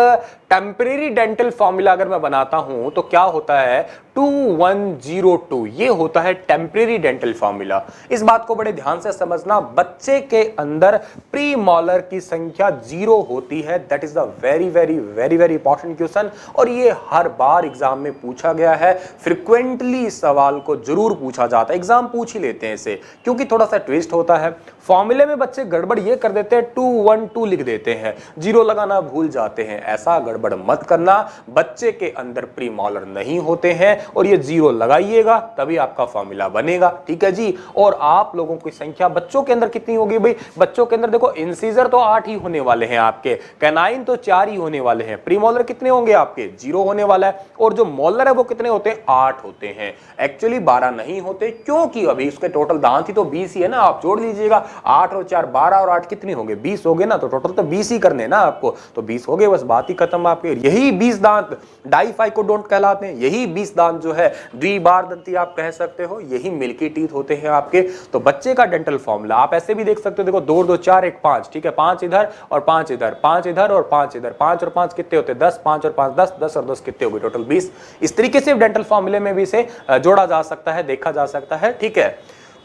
टेम्परेरी डेंटल फॉर्मूला अगर मैं बनाता हूं तो क्या होता है, 2102, ये होता है टेम्परेरी डेंटल फॉर्मूला। इस बात को बड़े ध्यान से समझना, बच्चे के अंदर प्री मॉलर की संख्या 0 होती है। That is the very very very very important question, और ये हर बार एग्जाम में पूछा गया है, फ्रिक्वेंटली इस सवाल को जरूर पूछा जाता है, एग्जाम पूछ ही लेते हैं इसे, क्योंकि थोड़ा सा ट्विस्ट होता है। फॉर्मूले में बच्चे गड़बड़ ये कर देते हैं, 212 लिख देते हैं, 0 लगाना भूल जाते हैं, ऐसा गड़बड़ मत करना। बच्चे के अंदर प्री मॉलर नहीं होते हैं, और ये 0 लगाइएगा तभी आपका फॉर्मूला बनेगा, ठीक है जी। और आप लोगों की संख्या बच्चों के अंदर कितनी होगी भाई, बच्चों के अंदर देखो, इंसीजर तो 8 ही होने वाले हैं आपके, कैनाइन तो 4 ही होने वाले हैं, प्री मॉलर कितने होंगे आपके, 0 होने वाला है, और जो मॉलर है वो कितने होते हैं, 8 होते हैं। एक्चुअली 12 नहीं होते, क्योंकि अभी उसके टोटल दांत ही तो 20 ही है ना, आप जोड़ लीजिएगा, 8 और 4 12 और 8 कितने होंगे, 20 हो गए ना, तो टोटल तो 20 ही करने ना आपको, तो 20 हो गए, बस बात ही खत्म आपके। यही 20 दांत डाइफाइकोडोंट कहलाते हैं, यही 20 दांत जो है द्विबार दंती आप कह सकते हो, यही मिल्की टीथ होते हैं आपके। तो बच्चे का डेंटल फॉर्मूला आप ऐसे भी देख सकते हो, देखो 2 2 4 1 5, ठीक है, 5 इधर और 5 इधर, 5 इधर और 5 इधर, 5 और 5 कितने होते हैं, 10, 5 और 5 10, 10 और 10 कितने हो गए, टोटल 20। इस तरीके से डेंटल फॉर्मूले में भी इसे जोड़ा जा सकता है, देखा जा सकता है, ठीक है।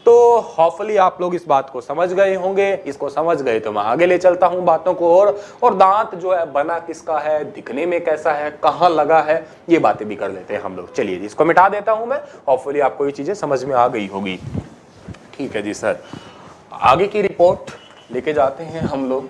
तो होपफुली आप लोग इस बात को समझ गए होंगे, इसको समझ गए तो मैं आगे ले चलता हूं बातों को। और दांत जो है बना किसका है, दिखने में कैसा है, कहां लगा है, ये बातें भी कर लेते हैं हम लोग। चलिए जी, इसको मिटा देता हूं मैं, होपफुली आपको ये चीजें समझ में आ गई होगी, ठीक है जी सर। आगे की रिपोर्ट लेके जाते हैं हम लोग।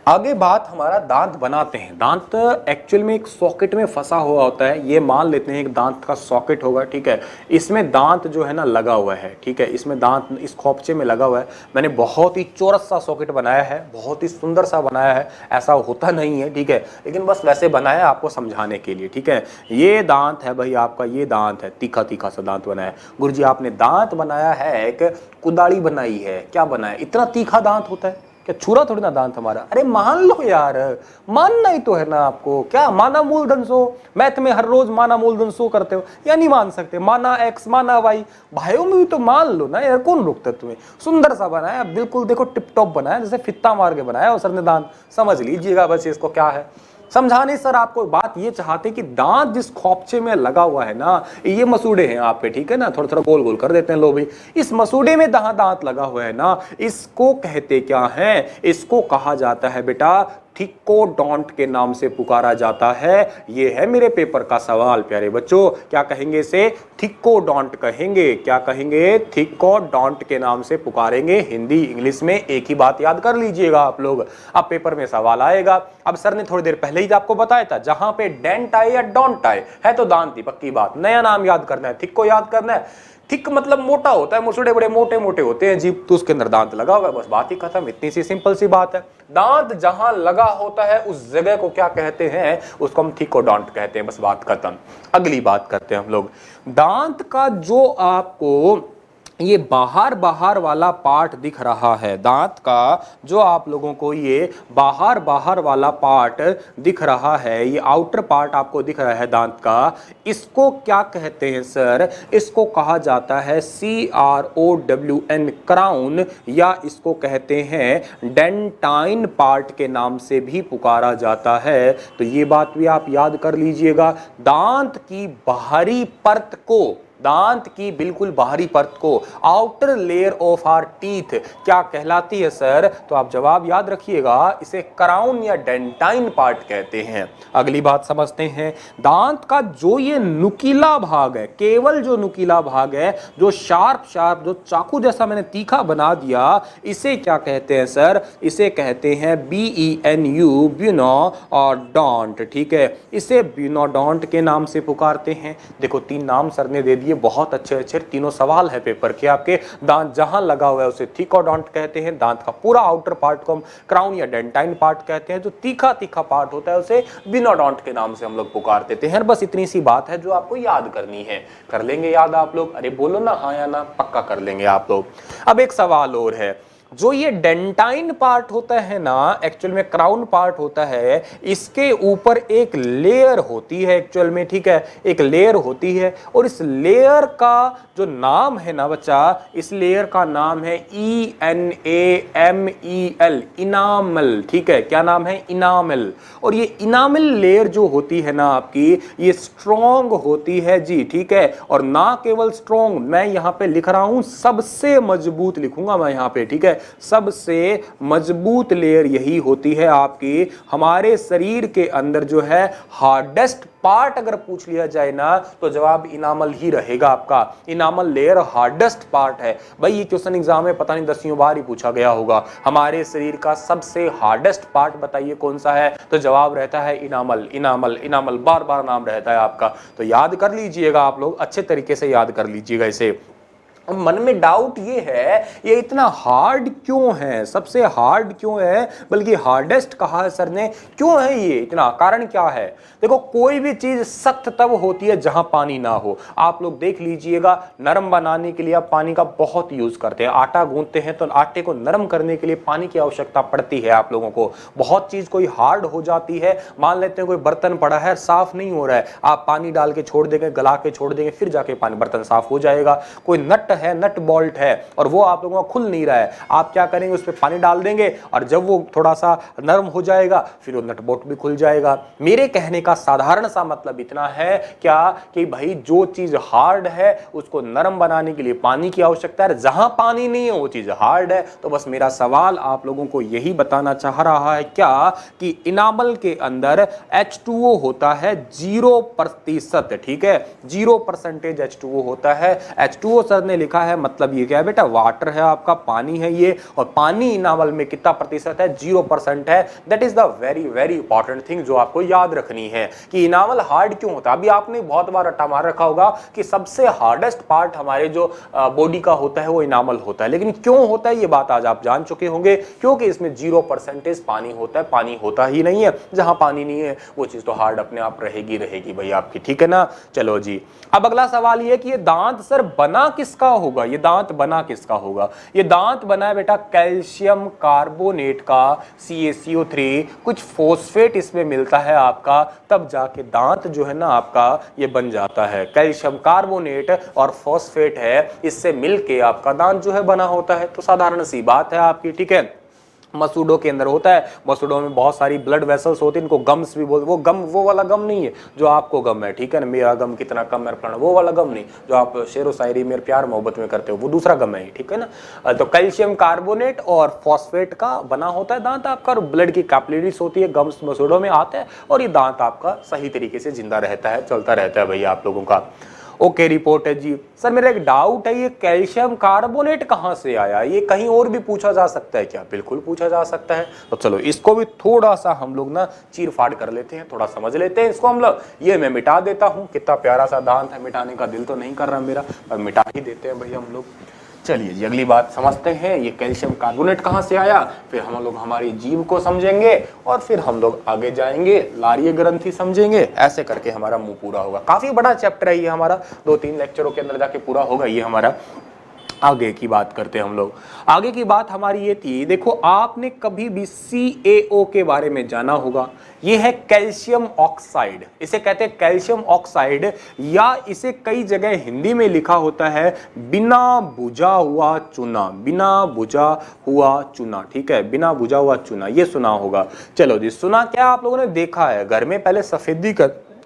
आगे बात हमारा दांत बनाते हैं। दांत एक्चुअल में एक सॉकेट में फंसा हुआ होता है, ये मान लेते हैं एक दांत का सॉकेट होगा, ठीक है, इसमें दांत जो है ना लगा हुआ है, ठीक है, इसमें दांत इस खोपचे में लगा हुआ है। मैंने बहुत ही चौरस सा सॉकेट बनाया है, बहुत ही सुंदर सा बनाया है, ऐसा होता नहीं है, ठीक है, लेकिन बस वैसे बनाया आपको समझाने के लिए, ठीक है। ये दांत है भाई आपका, ये दांत है, तीखा तीखा सा दांत बनाया है। गुरुजी आपने दांत बनाया है, एक कुदाड़ी बनाई है, क्या बनाया, इतना तीखा दांत होता है क्या, छुरा थोड़ी ना दांत हमारा, अरे मान लो यार, मानना ही तो है ना आपको, क्या माना मूलधन सो, मैथ में हर रोज माना मूलधन सो करते हो या नहीं मान सकते, माना एक्स माना वाई, भाइयों में भी तो मान लो ना यार, कौन रोकता है तुम्हें। सुंदर सा बनाया बिल्कुल, देखो टिप टॉप बनाया, जैसे फित्ता मार के बनाया और सर ने दांत, समझ लीजिएगा बस इसको क्या है समझाने। सर आपको बात ये चाहते कि दांत जिस खोपचे में लगा हुआ है ना, ये मसूड़े हैं आपके, ठीक है ना, थोड़ा थोड़ा गोल गोल कर देते हैं लोग भी, इस मसूड़े में दांत लगा हुआ है ना, इसको कहते क्या है, इसको कहा जाता है बेटा थिकोडोंट के नाम से पुकारा जाता है? ये है मेरे पेपर का सवाल प्यारे बच्चों। क्या कहेंगे इसे? थिकोडोंट कहेंगे। क्या कहेंगे? थिकोडोंट के नाम से पुकारेंगे। हिंदी इंग्लिश में एक ही बात याद कर लीजिएगा आप लोग। अब पेपर में सवाल आएगा। अब सर ने थोड़ी देर पहले ही आपको बताया था, जहां पे डेंट आए या डोंट आए है तो दांत ही पक्की बात। नया नाम याद करना है, थिक को याद करना है। थिक मतलब मोटा होता है, मुसड़े बड़े मोटे मोटे होते हैं जीभ, तो उसके अंदर दांत लगा हुआ है, बस बात ही खत्म। इतनी सी सिंपल सी बात है। दांत जहां लगा होता है उस जगह को क्या कहते हैं? उसको हम थिकोडोंट कहते हैं, बस बात खत्म। अगली बात करते हैं हम लोग। दांत का जो आपको ये बाहर बाहर वाला पार्ट दिख रहा है, दांत का जो आप लोगों को ये बाहर बाहर वाला पार्ट दिख रहा है, ये आउटर पार्ट आपको दिख रहा है दांत का, इसको क्या कहते हैं सर? इसको कहा जाता है CROWN, क्राउन, या इसको कहते हैं डेंटाइन पार्ट के नाम से भी पुकारा जाता है। तो ये बात भी आप याद कर लीजिएगा। दांत की बाहरी परत को, दांत की बिल्कुल बाहरी परत को, outer layer of our teeth क्या कहलाती है सर? तो आप जवाब याद रखिएगा, इसे क्राउन या डेंटाइन पार्ट कहते हैं। अगली बात समझते हैं। दांत का जो ये नुकीला भाग है, केवल जो नुकीला भाग है, जो शार्प जो चाकू जैसा मैंने तीखा बना दिया, इसे क्या कहते हैं सर? इसे कहते हैं BENU, ब्यूनोडोंट। ठीक है, इसे ब्यूनोडोंट के नाम से पुकारते हैं। देखो 3 नाम सर ने दे दिए, बहुत अच्छे अच्छे तीनों सवाल है पेपर के आपके। दांत जहां लगा हुआ है उसे थिकोडोंट कहते हैं। दांत का पूरा आउटर पार्ट को हम क्राउन या डेंटाइन पार्ट कहते हैं। जो तीखा तीखा पार्ट होता है उसे ब्यूनोडोंट के नाम से हम लोग पुकार देते हैं। बस इतनी सी बात है जो आपको याद करनी है। कर लेंगे याद आप लोग? अरे बोलो ना हाँ या ना, पक्का कर लेंगे आप लोग। अब एक सवाल और है, जो ये डेंटाइन पार्ट होता है ना, एक्चुअल में क्राउन पार्ट होता है, इसके ऊपर एक लेयर होती है एक्चुअल में। ठीक है, एक लेयर होती है, और इस लेयर का जो नाम है ना बच्चा, इस लेयर का नाम है ENAMEL, इनामल। ठीक है, क्या नाम है? इनामल। और ये इनामल लेयर जो होती है ना आपकी, ये स्ट्रॉन्ग होती है जी। ठीक है, और ना केवल स्ट्रॉन्ग, मैं यहां पे लिख रहा हूं सबसे मजबूत लिखूंगा मैं यहां पे। ठीक है, सबसे मजबूत लेयर यही होती है आपकी। हमारे शरीर के अंदर जो है हार्डेस्ट पार्ट अगर पूछ लिया जाए ना, तो जवाब इनामल ही रहेगा आपका। इनामल लेयर हार्डेस्ट पार्ट है भाई। ये क्वेश्चन एग्जाम में पता नहीं 10 बार ही पूछा गया होगा। हमारे शरीर का सबसे हार्डेस्ट पार्ट बताइए कौन सा है? तो जवाब रहता है इनामल। इनामल इनामल बार बार नाम रहता है आपका। तो याद कर लीजिएगा आप लोग, अच्छे तरीके से याद कर लीजिएगा इसे। मन में डाउट ये है, ये इतना हार्ड क्यों है? सबसे हार्ड क्यों है, बल्कि हार्डेस्ट कहा है सर ने, क्यों है ये इतना? कारण क्या है? देखो, कोई भी चीज सख्त तब होती है जहां पानी ना हो। आप लोग देख लीजिएगा, नरम बनाने के लिए आप पानी का बहुत यूज करते हैं। आटा गूंथते हैं तो आटे को नरम करने के लिए पानी की आवश्यकता पड़ती है आप लोगों को। बहुत चीज कोई हार्ड हो जाती है, मान लेते हैं कोई बर्तन पड़ा है, साफ नहीं हो रहा है, आप पानी डाल के छोड़ देंगे, गला के छोड़ देंगे, फिर जाके पानी बर्तन साफ हो जाएगा। कोई नट है, नट बोल्ट है, और वो आप लोगों का खुल नहीं रहा है, आप क्या करेंगे? उस पर पानी डाल देंगे, और जब वो थोड़ा सा नरम हो जाएगा, फिर वो नट बोल्ट भी खुल जाएगा। मेरे कहने का साधारण सा मतलब इतना है क्या, कि भाई जो चीज हार्ड है उसको नरम बनाने के लिए पानी की आवश्यकता है। जहां पानी नहीं है वो चीज हार्ड है। तो बस मेरा सवाल आप लोगों को यही बताना चाह रहा है क्या, कि इनामल के अंदर H2O होता है 0%। ठीक है, 0% H2O होता है। H2O सर ने लिखा है, मतलब ये क्या है बेटा? वाटर है आपका, पानी है ये, और पानी इनामल में कितना प्रतिशत है? 0% है। That is the very very important thing जो आपको याद रखनी है, कि इनामल हार्ड क्यों होता है। अभी आपने बहुत बार रट्टा मार रखा होगा कि सबसे हार्डेस्ट पार्ट हमारे जो बॉडी का होता है वो इनामल होता है, लेकिन क्यों होता है ये बात आज आप जान चुके होंगे। क्योंकि इसमें 0% पानी होता है। पानी होता ही नहीं है, जहां पानी नहीं है वो चीज तो हार्ड अपने आप रहेगी रहेगी भाई आपकी। ठीक है ना? चलो जी, अब अगला सवाल ये कि ये दांत सर बना किसका होगा? ये दांत बना किसका होगा? ये दांत बना है बेटा कैल्शियम कार्बोनेट का, CaCO3, कुछ फॉस्फेट इसमें मिलता है आपका, तब जाके दांत जो है ना आपका ये बन जाता है। कैल्शियम कार्बोनेट और फॉस्फेट है, इससे मिलके आपका दांत जो है बना होता है। तो साधारण सी बात है आपकी। ठीक है, मसूड़ों के अंदर होता है। मसूड़ों में बहुत सारी ब्लड वेसल्स होती हैं, इनको गम्स भी बोलते हैं। वो गम वो वाला गम नहीं है जो आपको गम है, ठीक है ना, मेरा गम कितना कम है, वो वाला गम नहीं जो आप शेरो शायरी मेरे प्यार मोहब्बत में करते हो, वो दूसरा गम है, ठीक है ना। तो कैल्शियम कार्बोनेट और फॉस्फेट का बना होता है दांत आपका, और ब्लड की कैपिलरीज होती है, गम्स मसूड़ों में आता है, और ये दांत आपका सही तरीके से जिंदा रहता है, चलता रहता है भैया आप लोगों का। ओके, रिपोर्ट है जी। सर मेरा एक डाउट है, ये कैल्शियम कार्बोनेट कहाँ से आया, ये कहीं और भी पूछा जा सकता है क्या? बिल्कुल पूछा जा सकता है। तो चलो इसको भी थोड़ा सा हम लोग ना चीर फाड़ कर लेते हैं, थोड़ा समझ लेते हैं इसको हम लोग। ये मैं मिटा देता हूँ, कितना प्यारा सा दांत है, मिटाने का दिल तो नहीं कर रहा मेरा, पर मिटा ही देते हैं भैया हम लोग। चलिए जी अगली बात समझते हैं, ये कैल्शियम कार्बोनेट कहाँ से आया, फिर हम लोग हमारी जीभ को समझेंगे, और फिर हम लोग आगे जाएंगे लारीय ग्रंथि समझेंगे। ऐसे करके हमारा मुंह पूरा होगा। काफी बड़ा चैप्टर है ये हमारा, 2-3 लेक्चरों के अंदर जाके पूरा होगा ये हमारा। आगे की बात करते हैं हम लोग। आगे की बात हमारी ये थी, देखो आपने कभी भी CaO के बारे में जाना होगा, ये है कैल्शियम ऑक्साइड, इसे कहते हैं कैल्शियम ऑक्साइड, या इसे कई जगह हिंदी में लिखा होता है बिना बुझा हुआ चूना, बिना बुझा हुआ चूना, ठीक है, बिना बुझा हुआ चूना, ये सुना होगा। चलो जी, सुना क्या आप लोगों ने देखा है, घर में पहले सफेदी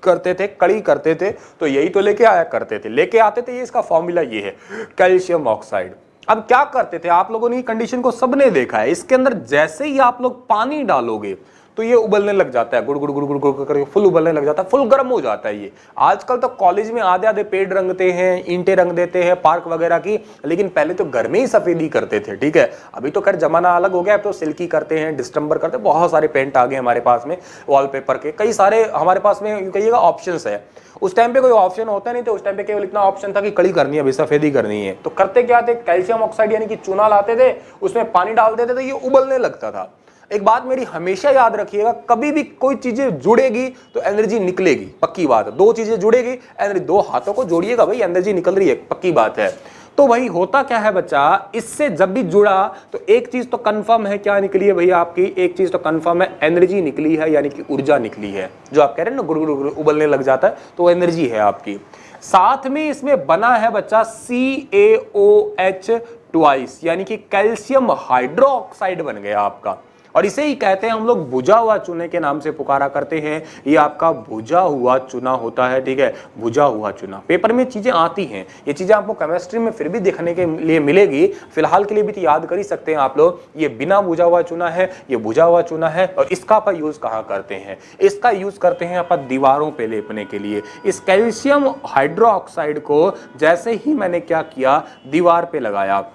करते थे, कड़ी करते थे, तो यही तो लेके आया करते थे, लेके आते थे, ये इसका फॉर्मूला ये है कैल्शियम ऑक्साइड। अब क्या करते थे आप लोगों ने, कंडीशन को सबने देखा है, इसके अंदर जैसे ही आप लोग पानी डालोगे तो ये उबलने लग जाता है, गुड़ गुड़ गुड़ गुड़ गुड़ करके फुल उबलने लग जाता है, फुल गर्म हो जाता है ये। आजकल तो कॉलेज में आधे आधे पेड़ रंगते हैं, ईंटें रंग देते हैं पार्क वगैरह की, लेकिन पहले तो घर में ही सफेदी करते थे, ठीक है। अभी तो खैर जमाना अलग हो गया, अब तो सिल्की करते हैं, डिस्टेंबर करते हैं, बहुत सारे पेंट आ गए हमारे पास में, वॉलपेपर के कई सारे हमारे पास में कहिएगा ऑप्शंस है। उस टाइम पे कोई ऑप्शन होता नहीं, तो उस टाइम पे केवल इतना ऑप्शन था कि कड़ी करनी है, अभी सफेदी करनी है, तो करते क्या थे, कैल्शियम ऑक्साइड यानी कि चूना लाते थे, उसमें पानी डाल देते थे, ये उबलने लगता था। एक बात मेरी हमेशा याद रखिएगा, कभी भी कोई चीजें जुड़ेगी तो एनर्जी निकलेगी, पक्की बात है। दो चीजें जुड़ेगी, एनर्जी, दो हाथों को जोड़िएगा भाई, एनर्जी निकल रही है, पक्की बात है। तो भाई होता क्या है बच्चा, इससे जब भी जुड़ा तो एक चीज तो कंफर्म है, क्या निकली है भैया आपकी, एक चीज तो कंफर्म है, एनर्जी निकली है, यानी कि ऊर्जा निकली है। जो आप कह रहे हैं ना गुड़ गुड़ गुड़ उबलने लग जाता है, तो वो एनर्जी है आपकी। साथ में इसमें बना है बच्चा CaOH ट्वाइस, यानी कि कैल्शियम हाइड्रोक्साइड बन गया आपका, और इसे ही कहते हैं हम लोग बुझा हुआ चूने के नाम से पुकारा करते हैं। ये आपका बुझा हुआ चूना होता है, ठीक है, बुझा हुआ चूना। पेपर में चीजें आती हैं, ये चीजें आपको केमिस्ट्री में फिर भी देखने के लिए मिलेगी, फिलहाल के लिए भी तो याद कर ही सकते हैं आप लोग। ये बिना बुझा हुआ चूना है, ये बुझा हुआ चूना है, और इसका अपन यूज कहाँ करते हैं, इसका यूज करते हैं अपन दीवारों पे लेपने के लिए। इस कैल्शियम हाइड्रोक्साइड को जैसे ही मैंने क्या किया, दीवार पे लगाया।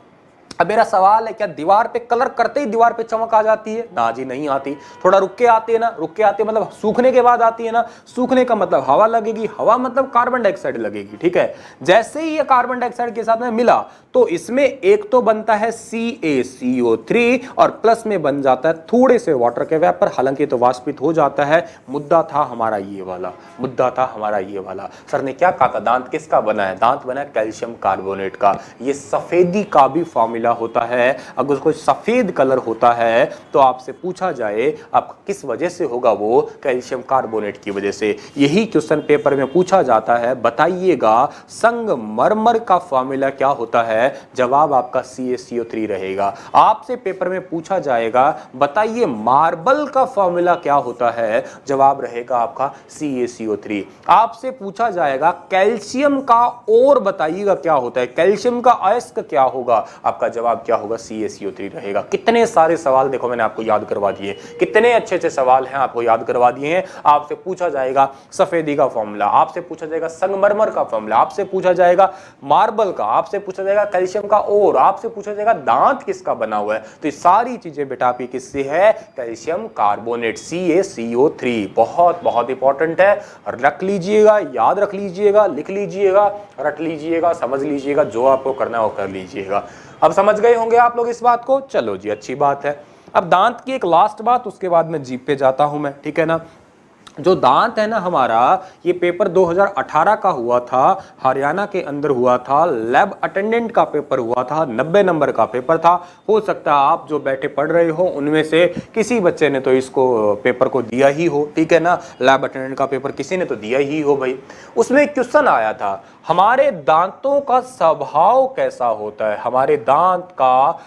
अब मेरा सवाल है, क्या दीवार पे कलर करते ही दीवार पे चमक आ जाती है? ना जी, नहीं आती। थोड़ा रुक के आती है ना, रुक के आती है मतलब सूखने के बाद आती है ना। सूखने का मतलब हवा लगेगी, हवा मतलब कार्बन डाइऑक्साइड लगेगी, ठीक है। जैसे ही ये कार्बन डाइऑक्साइड के साथ में मिला तो इसमें एक तो बनता है CaCO3 और प्लस में बन जाता है थोड़े से वाटर के वेपर, हालांकि तो वाष्पित हो जाता है। मुद्दा था हमारा ये वाला, मुद्दा था हमारा ये वाला। सर ने क्या कहा था, दांत किसका बना है? दांत बना है कैल्शियम कार्बोनेट का। ये सफेदी का भी फॉर्मूला होता है। अगर कोई सफेद कलर होता है तो आपसे पूछा जाए आप किस वजह से होगा, वो कैल्शियम कार्बोनेट की वजह से। यही क्वेश्चन पेपर में पूछा जाता है, बताइएगा संगमरमर का फॉर्मूला क्या होता है? जवाब आपका CaCO3 रहेगा। आपसे पेपर में पूछा जाएगा, बताइए मार्बल का फॉर्मूला क्या होता है? जवाब रहेगा आपका CaCO3। आपसे पूछा जाएगा कैल्शियम का और बताइएगा क्या होता है, कैल्शियम का अयस्क क्या होगा? आपका जवाब क्या होगा? CaCO3 रहेगा। कितने सारे सवाल देखो मैंने आपको याद करवा दिए, कितने अच्छे अच्छे सवाल हैं आपको याद करवा दिए हैं। आपसे पूछा जाएगा सफेदी का फॉर्मूला, आपसे पूछा जाएगा संगमरमर का फॉर्मूला, आपसे पूछा जाएगा मार्बल का, आपसे पूछा जाएगा कैल्शियम का, और आपसे पूछा जाएगा दांत किसका बना हुआ है। तो ये सारी चीजें बेटा आपकी किससे है? Calcium carbonate, CaCO3। बहुत बहुत इंपॉर्टेंट है, रख लीजिएगा, याद रख लीजिएगा, लिख लीजिएगा, रट लीजिएगा, समझ लीजिएगा, जो आपको करना है वो कर लीजिएगा। अब समझ गए होंगे आप लोग इस बात को। चलो जी, अच्छी बात है। अब दांत की एक लास्ट बात, उसके बाद मैं जीभ पे जाता हूं मैं, ठीक है ना। जो दांत है ना हमारा, ये पेपर 2018 का हुआ था, हरियाणा के अंदर हुआ था, लैब अटेंडेंट का पेपर हुआ था, 90 नंबर का पेपर था। हो सकता है आप जो बैठे पढ़ रहे हो उनमें से किसी बच्चे ने तो इसको पेपर को दिया ही हो, ठीक है ना। लैब अटेंडेंट का पेपर किसी ने तो दिया ही हो भाई। उसमें एक क्वेश्चन आया था, हमारे दांतों का स्वभाव कैसा होता है, हमारे दांत का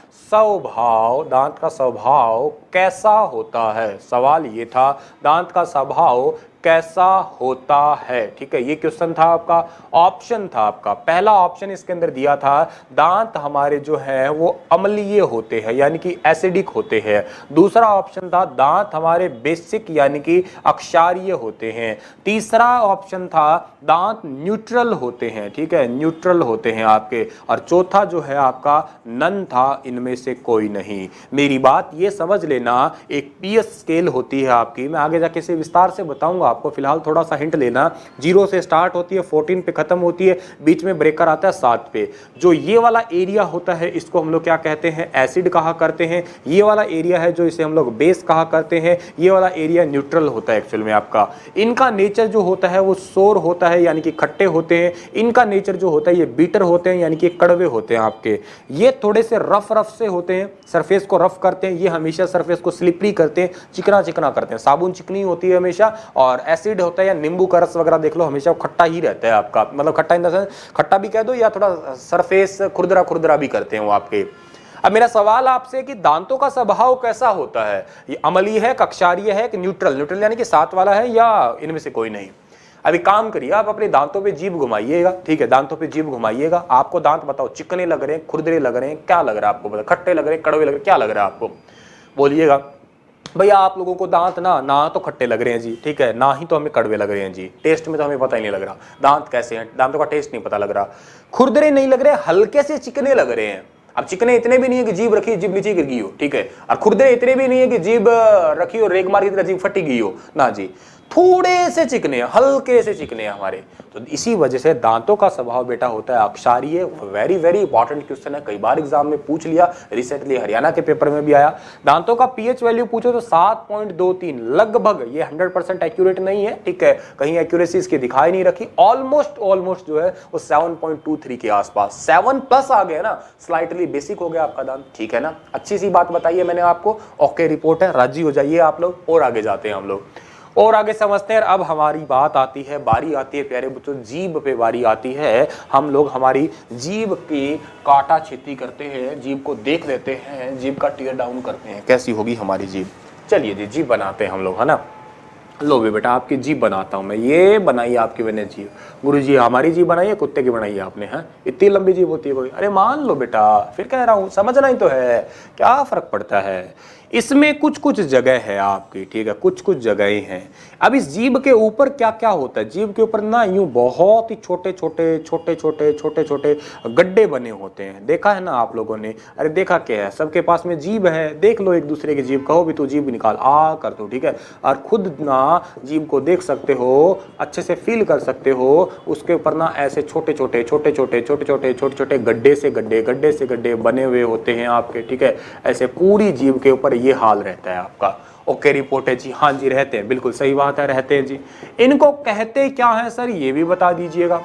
स्वभाव कैसा होता है, सवाल ये था दांत का स्वभाव कैसा होता है। ठीक है, ये क्वेश्चन था आपका, ऑप्शन था आपका, पहला ऑप्शन इसके अंदर दिया था दांत हमारे जो है वो अम्लीय होते हैं यानी कि एसिडिक होते हैं। दूसरा ऑप्शन था दांत हमारे बेसिक यानी कि अक्षारीय होते हैं। तीसरा ऑप्शन था दांत न्यूट्रल होते हैं। ठीक है, न्यूट्रल होते हैं आपके। और चौथा जो है आपका नन था, इनमें से कोई नहीं। मेरी बात ये समझ लेना, एक पीएस स्केल होती है आपकी, मैं आगे जाके इसे विस्तार से बताऊंगा आपको, फिलहाल थोड़ा सा हिंट लेना। 0 से स्टार्ट होती है, 14 पे खत्म होती है, बीच में ब्रेकर आता है 7 पे। जो ये वाला एरिया होता है इसको हम लोग क्या कहते हैं, एसिड कहा करते हैं। ये वाला एरिया है जो इसे हम लोग बेस कहा करते हैं। ये वाला एरिया न्यूट्रल होता है एक्चुअल में आपका। इनका नेचर जो होता है वो सोर होता है यानी कि खट्टे होते हैं। इनका नेचर जो होता है ये बीटर होते हैं यानी कि कड़वे होते हैं आपके। ये थोड़े से रफ से होते हैं, सरफेस को रफ करते हैं। ये हमेशा सरफेस को स्लिपरी करते हैं, चिकना चिकना करते हैं। साबुन चिकनी होती है हमेशा, और एसिड होता है या नींबू का रस वगैरह देख लो हमेशा खट्टा ही रहता है आपका, मतलब खट्टा इन द सेंस खट्टा भी कह दो या थोड़ा सरफेस खुरदरा खुरदरा भी करते हैं वो आपके। अब मेरा सवाल आपसे कि दांतों का स्वभाव कैसा होता है, ये अम्लीय है, कक्षारीय है कि न्यूट्रल, न्यूट्रल यानी कि साथ वाला है, या इनमें से कोई नहीं। अभी काम करिए, आप अपने दांतों पे जीभ घुमाइएगा। ठीक है, दांतों पे जीभ घुमाइएगा। आपको दांत बताओ चिकने लग रहे हैं, खुरदरे लग रहे हैं, क्या लग रहा है आपको, खट्टे लग रहे हैं, कड़वे लग रहे हैं, क्या लग रहा है आपको, बोलिएगा। भैया आप लोगों को दांत ना तो खट्टे लग रहे हैं जी, ठीक है, ना ही तो हमें कड़वे लग रहे हैं जी, टेस्ट में तो हमें पता ही नहीं लग रहा, दांत कैसे हैं, दांतों का टेस्ट नहीं पता लग रहा। खुरदरे नहीं लग रहे, हल्के से चिकने लग रहे हैं। अब चिकने इतने भी नहीं है कि जीभ रखी जीभ नीचे गिर गई हो, ठीक है, और खुरदरे इतने भी नहीं है कि जीभ रखी हो रेग मार की तरह जीभ फटी गई हो, ना जी, थोड़े से चिकने, हल्के से चिकने हमारे। तो इसी वजह से दांतों का स्वभाव बेटा होता है अक्षारीय। वेरी वेरी इंपॉर्टेंट क्वेश्चन है, कई बार एग्जाम में पूछ लिया, रिसेंटली हरियाणा के पेपर में भी आया। दांतों का पीएच वैल्यू पूछो तो 7.23 लगभग, ये 100% एक्यूरेट नहीं है, ठीक है, कहीं एक्यूरेसी इसकी दिखाई नहीं रखी, ऑलमोस्ट जो है वो 7.23 के आसपास, 7+ आ गया ना, स्लाइटली बेसिक हो गया आपका दांत, ठीक है ना। अच्छी सी बात बताइए मैंने आपको, ओके रिपोर्ट है, राजी हो जाइए आप लोग, और आगे जाते हैं हम लोग और आगे समझते हैं। अब हमारी बात आती है, बारी आती है प्यारे बच्चों, जीभ पे बारी आती है। हम लोग हमारी जीभ की काटा छीती करते हैं, जीभ को देख लेते हैं, जीभ का टीयर डाउन करते हैं, कैसी होगी हमारी जीभ। चलिए जी, जीभ बनाते हैं हम लोग, है ना। लो भी बेटा आपकी जीभ बनाता हूं मैं, ये बनाई आपकी मैंने जीभ। गुरु जी हमारी जीभ बनाई है, कुत्ते की बनाई है आपने, हैं इतनी लंबी जीभ होती है कोई, अरे मान लो बेटा, फिर कह रहा हूं समझना ही तो है, क्या फर्क पड़ता है। इसमें कुछ कुछ जगह है आपकी, ठीक है, कुछ कुछ जगहें हैं। अब इस जीभ के ऊपर क्या क्या होता है, जीभ के ऊपर ना यूं बहुत ही छोटे छोटे गड्ढे बने होते हैं, देखा है ना आप लोगों ने, अरे देखा क्या है, सबके पास में जीभ है, देख लो एक दूसरे की जीभ, कहो भी तू जीभ निकाल आ कर दो, ठीक है, और खुद ना जीभ को देख सकते हो, अच्छे से फील कर सकते हो, उसके ऊपर ना ऐसे छोटे छोटे गड्ढे से गड्ढे बने हुए होते हैं आपके, ठीक है, ऐसे पूरी जीभ के ऊपर ये हाल रहता है आपका। ओके रिपोर्ट है जी, हाँ जी रहते हैं, बिल्कुल सही बात है, रहते हैं जी। इनको कहते क्या है सर, ये भी बता दीजिएगा।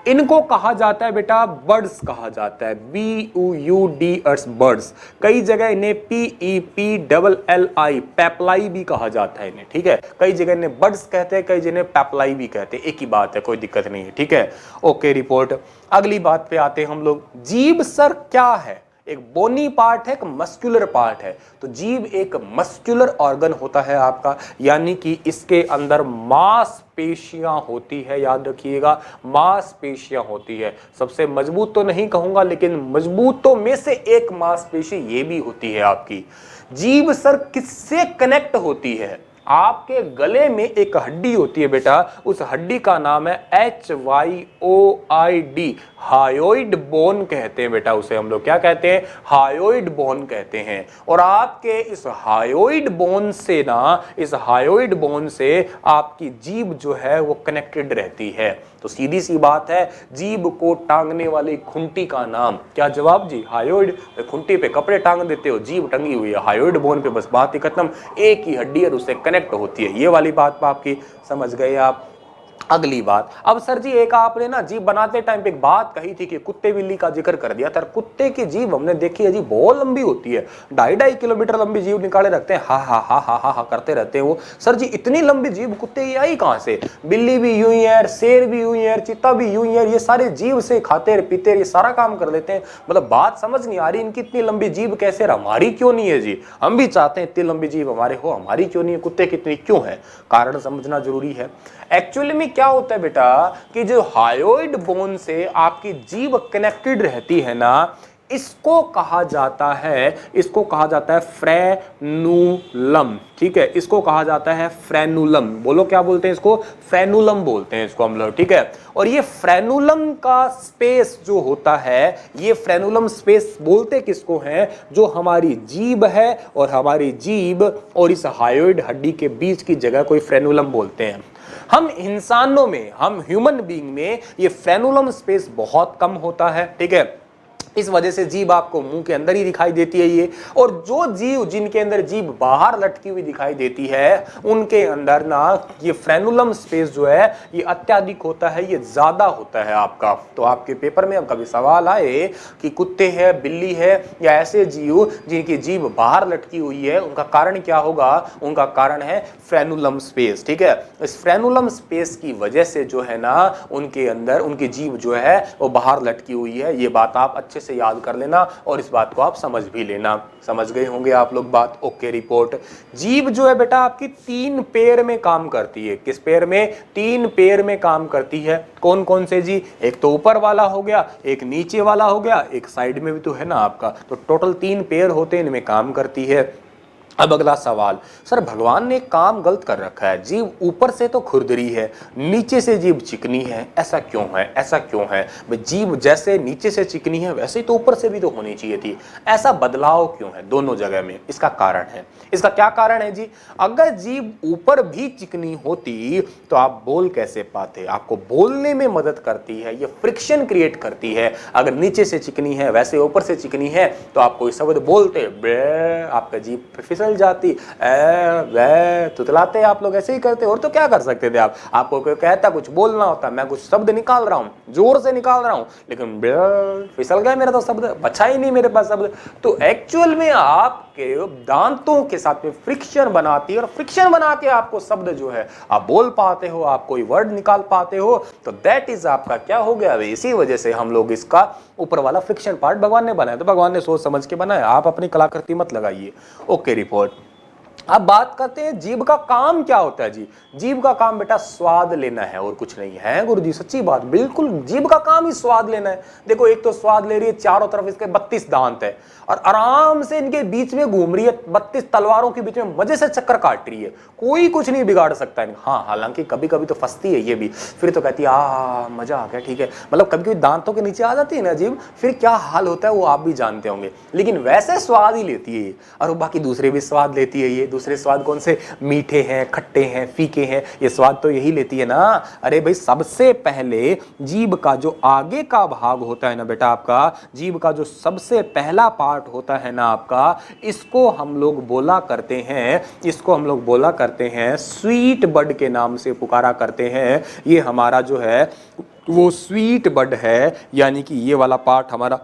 इनको कहा जाता है बेटा बर्ड्स कहा जाता है, BUUD बर्ड्स। कई जगह इन्हें PEPLLI पैपलाई भी कहा जाता है इन्हें, ठीक है, कई जगह इन्हें बर्ड्स कहते हैं, कई जगह पैपलाई भी कहते हैं, एक ही बात है, कोई दिक्कत नहीं है, ठीक है। ओके रिपोर्ट, अगली बात पे आते हैं हम लोग। जीभ सर क्या है, एक बोनी पार्ट है, एक मस्कुलर पार्ट है। तो जीभ एक मस्कुलर ऑर्गन होता है आपका, यानी कि इसके अंदर मांसपेशियां होती है, याद रखिएगा मांसपेशियां होती है। सबसे मजबूत तो नहीं कहूंगा, लेकिन मजबूतों में से एक मांसपेशी ये भी होती है आपकी। जीभ सर किससे कनेक्ट होती है, आपके गले में एक हड्डी होती है बेटा, उस हड्डी का नाम है HYOID, हायोइड बोन कहते हैं बेटा, उसे हम लोग क्या कहते हैं, हायोइड बोन कहते हैं। और आपके इस हायोइड बोन से ना, इस हायोइड बोन से आपकी जीभ जो है वो कनेक्टेड रहती है। तो सीधी सी बात है, जीभ को टांगने वाली खुंटी का नाम क्या, जवाब जी हायोइड। खुंटी पे कपड़े टांग देते हो, जीभ टंगी हुई है हायोइड बोन पे, बस बात ही खत्म, एक ही हड्डी है उससे कनेक्ट होती है। ये वाली बात आपकी समझ गए आप। अगली बात, अब सर जी एक आपने ना जीभ बनाते टाइम पे एक बात कही थी कि कुत्ते बिल्ली का जिक्र कर दिया था। कुत्ते की जीभ हमने देखी है जी बहुत लंबी होती है, 2.5 किलोमीटर लंबी जीभ निकाले रखते हैं, हा हा हा हा हा हा करते रहते हैं वो। सर जी इतनी लंबी जीभ कुत्ते की आई कहां से? बिल्ली भी यूं ही है, शेर भी यूं ही है, चीता भी यूं ही है, ये सारे जीभ से खाते पीते ये सारा काम कर लेते हैं। मतलब बात समझ नहीं आ रही इनकी इतनी लंबी जीभ कैसे, हमारी क्यों नहीं है जी? हम भी चाहते हैं इतनी लंबी जीभ हमारे हो, हमारी क्यों नहीं है? कुत्ते की इतनी क्यों है? कारण समझना जरूरी है। एक्चुअली में क्या होता है बेटा कि जो हायोइड बोन से आपकी जीभ कनेक्टेड रहती है ना, इसको कहा जाता है फ्रेनुलम। ठीक है, इसको कहा जाता है फ्रेनुलम। बोलो क्या बोलते हैं इसको? फ्रेनुलम बोलते हैं इसको हम लोग। ठीक है, और ये फ्रेनुलम का स्पेस जो होता है, ये फ्रेनुलम स्पेस बोलते किसको है? जो हमारी जीभ है और हमारी जीभ और इस हायोइड हड्डी के बीच की जगह कोई फ्रेनुलम बोलते हैं। हम इंसानों में, हम ह्यूमन बीइंग में ये फ्रेनुलम स्पेस बहुत कम होता है। ठीक है, इस वजह से जीभ आपको मुंह के अंदर ही दिखाई देती है ये। और जो जीव जिनके अंदर जीभ बाहर लटकी हुई दिखाई देती है, उनके अंदर ना ये फ्रेनुलम स्पेस जो है ये अत्यधिक होता है, ये ज्यादा होता है आपका। तो आपके पेपर में अब कभी सवाल आए कि कुत्ते हैं, बिल्ली है या ऐसे जीव जिनकी जीभ बाहर लटकी हुई है, उनका कारण क्या होगा? उनका कारण है फ्रेनुलम स्पेस। ठीक है, इस फ्रेनुलम स्पेस की वजह से जो है ना उनके अंदर उनकी जीभ जो है वो बाहर लटकी हुई है। ये बात आप अच्छे से याद कर लेना और इस बात को आप समझ भी लेना। समझ गए होंगे आप लोग बात? Okay report. जीभ जो है बेटा आपकी 3 पैर में काम करती है। किस पैर में? 3 पैर में काम करती है। कौन कौन से जी? एक तो ऊपर वाला हो गया, एक नीचे वाला हो गया, एक साइड में भी तो है ना आपका। तो टोटल 3 पैर होते हैं, इनमें काम करती है। अब अगला सवाल, सर भगवान ने काम गलत कर रखा है, जीभ ऊपर से तो खुरदरी है, नीचे से जीभ चिकनी है, ऐसा क्यों है? ऐसा क्यों है? जीभ जैसे नीचे से चिकनी है वैसे ही तो ऊपर से भी तो होनी चाहिए थी, ऐसा बदलाव क्यों है दोनों जगह में? इसका कारण है। इसका क्या कारण है जी? अगर जीभ ऊपर भी चिकनी होती तो आप बोल कैसे पाते? आपको बोलने में मदद करती है, ये फ्रिक्शन क्रिएट करती है। अगर नीचे से चिकनी है वैसे ऊपर से चिकनी है तो आप कोई शब्द बोलते, आपका जीभ फिसल जाती, तुतलाते आप लोग, ऐसे ही करते। और तो क्या कर सकते थे आप? आपको कोई कहता कुछ बोलना होता, मैं कुछ शब्द निकाल रहा हूं, जोर से निकाल रहा हूं, लेकिन फिसल गया मेरा तो शब्द, बचा ही नहीं मेरे पास शब्द। तो एक्चुअल में आपके दांतों के साथ में फ्रिक्शन बनाती है और फ्रिक्शन बना के आपको शब्द जो है आप बोल पाते हो, आप कोई वर्ड निकाल पाते हो। तो दैट इज आपका क्या हो गया? इसी वजह से हम लोग इसका ऊपर वाला फ्रिक्शन पार्ट भगवान ने बनाया, तो भगवान ने सोच समझ के बनाया, आप अपनी कलाकृति मत लगाइए। Okay report. अब बात करते हैं जीभ का काम क्या होता है जी? जीभ का काम बेटा स्वाद लेना है और कुछ नहीं है गुरुजी, सच्ची बात, बिल्कुल जीभ का काम ही स्वाद लेना है। देखो एक तो स्वाद ले रही है, चारों तरफ इसके 32 दांत है और आराम से इनके बीच में घूम रही है, 32 तलवारों के बीच में मजे से चक्कर काट रही है, कोई कुछ नहीं बिगाड़ सकता है। हाँ, हालांकि कभी कभी तो फंसती है ये भी, फिर तो कहती है मजा आ गया। ठीक है, मतलब कभी कभी दांतों के नीचे आ जाती है ना जीभ, फिर क्या हाल होता है वो आप भी जानते होंगे। लेकिन वैसे स्वाद ही लेती है ये, और बाकी दूसरे भी स्वाद लेती है ये। दूसरे स्वाद कौन से? मीठे हैं, खट्टे हैं, फीके हैं, ये स्वाद तो यही लेती है ना। अरे भाई, सबसे पहले जीभ का जो आगे का भाग होता है ना बेटा आपका, जीभ का जो सबसे पहला पार्ट होता है ना आपका, इसको हम लोग बोला करते हैं स्वीट बड के नाम से पुकारा करते हैं। ये हमारा जो है वो स्वीट बड है, यानी कि ये वाला पार्ट हमारा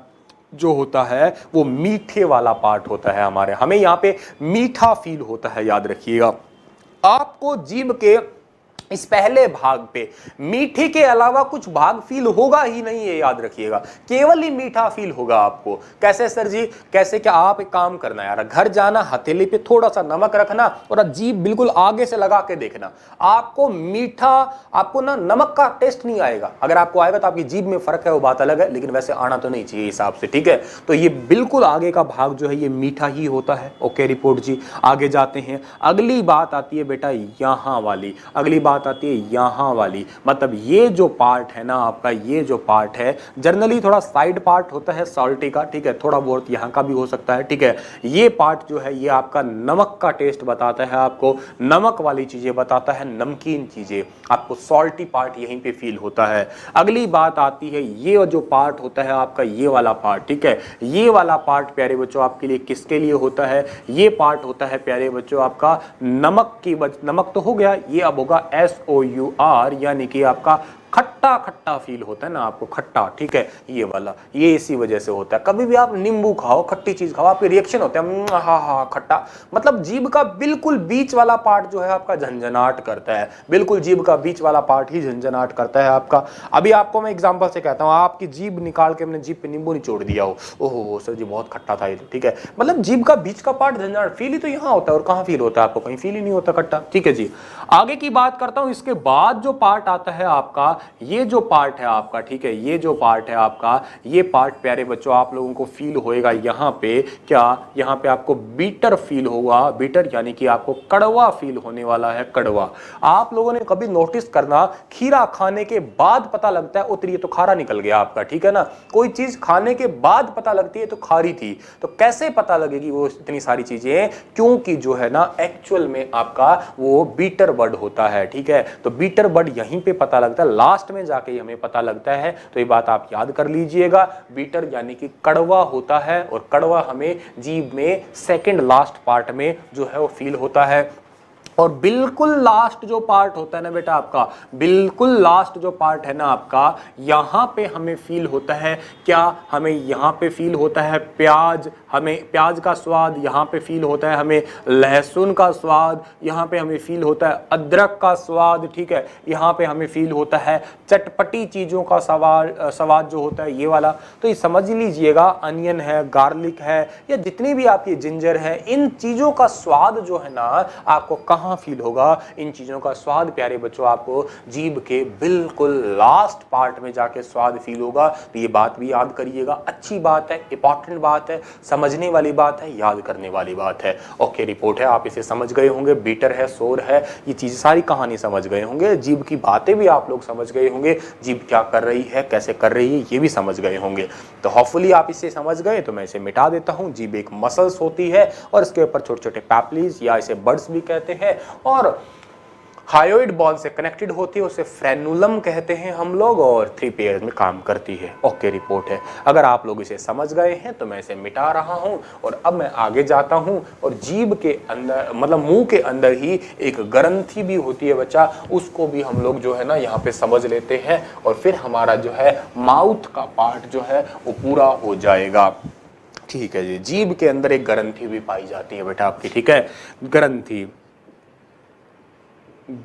जो होता है वो मीठे वाला पार्ट होता है हमारे, हमें यहाँ पे मीठा फील होता है। याद रखिएगा, आपको जीभ के इस पहले भाग पे मीठे के अलावा कुछ भाग फील होगा ही नहीं है, याद रखिएगा, केवल ही मीठा फील होगा आपको। कैसे सर जी? कैसे? क्या आप एक काम करना यार, घर जाना, हथेली पे थोड़ा सा नमक रखना और जीभ बिल्कुल आगे से लगा के देखना, आपको मीठा, आपको ना नमक का टेस्ट नहीं आएगा। अगर आपको आएगा तो आपकी जीभ में फर्क है, वो बात अलग है, लेकिन वैसे आना तो नहीं चाहिए हिसाब से। ठीक है, तो ये बिल्कुल आगे का भाग जो है ये मीठा ही होता है। ओके रिपोर्ट जी, आगे जाते हैं। अगली बात आती है बेटा यहां वाली, अगली बात आती है यहां वाली, मतलब ये जो पार्ट है ना आपका, ये जो पार्ट है जनरली थोड़ा साइड पार्ट होता है सॉल्टी का। ठीक है, थोड़ा बहुत यहां का भी हो सकता है। ठीक है, ये पार्ट जो है ये आपका नमक का टेस्ट बताता है, आपको नमक वाली चीजें बताता है, नमकीन चीजें, आपको सॉल्टी पार्ट यहीं पे फील होता है। अगली बात आती है ये जो पार्ट होता है आपका, ये वाला पार्ट। ठीक है, ये वाला पार्ट प्यारे बच्चों आपके लिए किसके लिए होता है? ये पार्ट होता है प्यारे बच्चों आपका नमक की, नमक तो हो गया, ये अब होगा SOUR, यानी कि आपका खट्टा खट्टा फील होता है ना आपको, खट्टा, ठीक है, ये वाला, ये इसी वजह से होता है। कभी भी आप नींबू खाओ, खट्टी चीज खाओ, आपके रिएक्शन होते हैं हा हा खट्टा, मतलब जीभ का बिल्कुल बीच वाला पार्ट जो है आपका झंझनाट करता है, बिल्कुल जीभ का बीच वाला पार्ट ही झंझनाट करता है आपका। अभी आपको मैं एग्जांपल से कहता हूँ, आपकी जीभ निकाल के हमने जीभ पे नींबू निचोड़ दिया हो, ओहो सर जी बहुत खट्टा था ये तो, ठीक है, मतलब जीभ का बीच का पार्ट झंझनाट, फील ही तो यहाँ होता है, और कहाँ फील होता है आपको, कहीं फील ही नहीं होता खट्टा, ठीक है जी। आगे की बात करता हूँ, इसके बाद जो पार्ट आता है आपका, ये जो पार्ट है आपका, ठीक है, ये जो पार्ट है आपका, ये पार्ट प्यारे बच्चों आप लोगों को फील होएगा यहाँ पे, क्या यहाँ पे आपको बीटर फील होगा, बीटर यानी कि आपको कड़वा फील होने वाला है, कड़वा। आप लोगों ने कभी नोटिस करना, खीरा खाने के बाद पता लगता है उतरी तो खारा निकल गया आपका, ठीक है ना, कोई चीज खाने के बाद पता लगती है तो खारी थी, तो कैसे पता लगेगी वो इतनी सारी चीजें, क्योंकि जो है ना एक्चुअल में आपका वो बीटर बर्ड होता है, ठीक है, तो बीटर बर्ड यहीं पे पता लगता है, लास्ट में जाके हमें पता लगता है, तो ये बात आप याद कर लीजिएगा, बीटर यानी कि कड़वा होता है, और कड़वा हमें जीभ में सेकंड लास्ट पार्ट में जो है वो फील होता है। और बिल्कुल लास्ट जो पार्ट होता है ना बेटा आपका, बिल्कुल लास्ट जो पार्ट है ना आपका, यहां पे हमें फील होता है क्या, हमें यहां पे फील होता है प्याज, हमें प्याज का स्वाद यहां पे फील होता है, हमें लहसुन का स्वाद यहां पे हमें फील होता है, अदरक का स्वाद, ठीक है, यहां पे हमें फील होता है, चटपटी चीजों का स्वाद जो होता है ये वाला। तो ये समझ लीजिएगा, अनियन है, गार्लिक है, या जितनी भी आपकी जिंजर है, इन चीजों का स्वाद जो है ना आपको कहां फील होगा, इन चीजों का स्वाद प्यारे बच्चों आपको जीभ के बिल्कुल लास्ट पार्ट में जाके स्वाद फील होगा। तो ये बात भी याद करिएगा, अच्छी बात है, इंपॉर्टेंट बात है, समझने वाली बात है, याद करने वाली बात है। ओके, रिपोर्ट है, आप इसे समझ गए होंगे, बीटर है, शोर है, ये चीज सारी कहानी समझ गए होंगे, जीभ की बातें भी आप लोग समझ गए होंगे, जीभ क्या कर रही है, कैसे कर रही है, ये भी समझ गए होंगे। तो होपफुली आप इसे समझ गए, तो मैं इसे मिटा देता हूं। जीभ एक मसल्स होती है, और इसके ऊपर छोटे छोटे पैपलीज या इसे बर्ड्स भी कहते हैं, और हायोइड बॉल से कनेक्टेड होती है, उसे फ्रेनुलम कहते हैं हम लोग, और 3 पेयर में काम करती है। ओके, रिपोर्ट है। अगर आप लोग इसे समझ गए हैं तो मैं इसे मिटा रहा हूं, और अब मैं आगे जाता हूं, और जीभ के अंदर मतलब मुंह के अंदर ही एक ग्रंथि भी होती है बच्चा, उसको भी हम लोग जो है ना यहाँ पे समझ लेते हैं, और फिर हमारा जो है माउथ का पार्ट जो है वो पूरा हो जाएगा। ठीक है जी, जीभ के अंदर एक ग्रंथि भी पाई जाती है बेटा आपकी, ठीक है, ग्रंथि,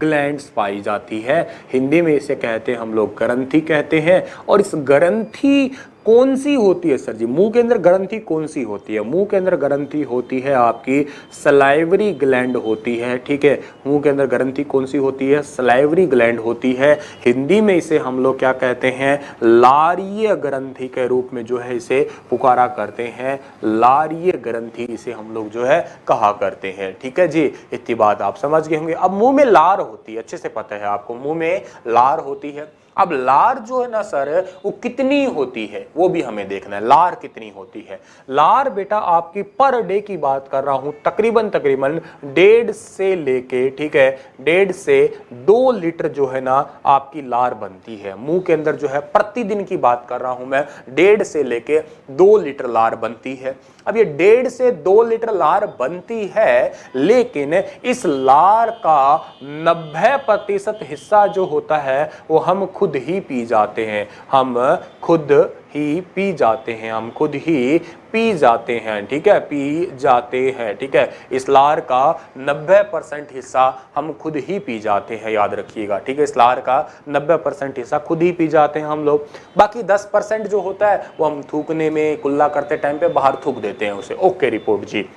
ग्लैंड्स पाई जाती है, हिंदी में इसे कहते हैं हम लोग ग्रंथि कहते हैं। और इस ग्रंथि कौन सी होती है सर जी, मुंह के अंदर ग्रंथि कौन सी होती है, मुंह के अंदर ग्रंथि होती है आपकी सलाइवरी ग्लैंड होती है, ठीक है, मुंह के अंदर ग्रंथि कौन सी होती है, सलाइवरी ग्लैंड होती है। हिंदी में इसे हम लोग क्या कहते हैं, लारीय ग्रंथि के रूप में जो है इसे पुकारा करते हैं, लारीय ग्रंथि इसे हम लोग जो है कहा करते हैं, ठीक है जी, इतनी बात आप समझ गए होंगे। अब मुंह में लार होती है, अच्छे से पता है आपको, मुंह में लार होती है। अब लार जो है ना सर, वो कितनी होती है वो भी हमें देखना है, लार कितनी होती है। लार बेटा आपकी पर डे की बात कर रहा हूं, तकरीबन 1.5 से लेके, ठीक है, 1.5 से 2 लीटर जो है ना आपकी लार बनती है मुंह के अंदर, जो है प्रतिदिन की बात कर रहा हूं मैं, 1.5 से लेके 2 लीटर लार बनती है। अब ये 1.5 से 2 लीटर लार बनती है, लेकिन इस लार का 90% हिस्सा जो होता है वो हम खुद ही पी जाते हैं, हम खुद ही पी जाते हैं, हम खुद ही पी जाते हैं, ठीक है, पी जाते हैं, ठीक है, इस लार का 90% हिस्सा हम खुद ही पी जाते हैं, याद रखिएगा, ठीक है, इस लार का 90% हिस्सा खुद ही पी जाते हैं हम लोग। बाकी 10% जो होता है वो हम थूकने में, कुल्ला करते टाइम पे बाहर थूक देते हैं उसे। ओके, रिपोर्ट जी।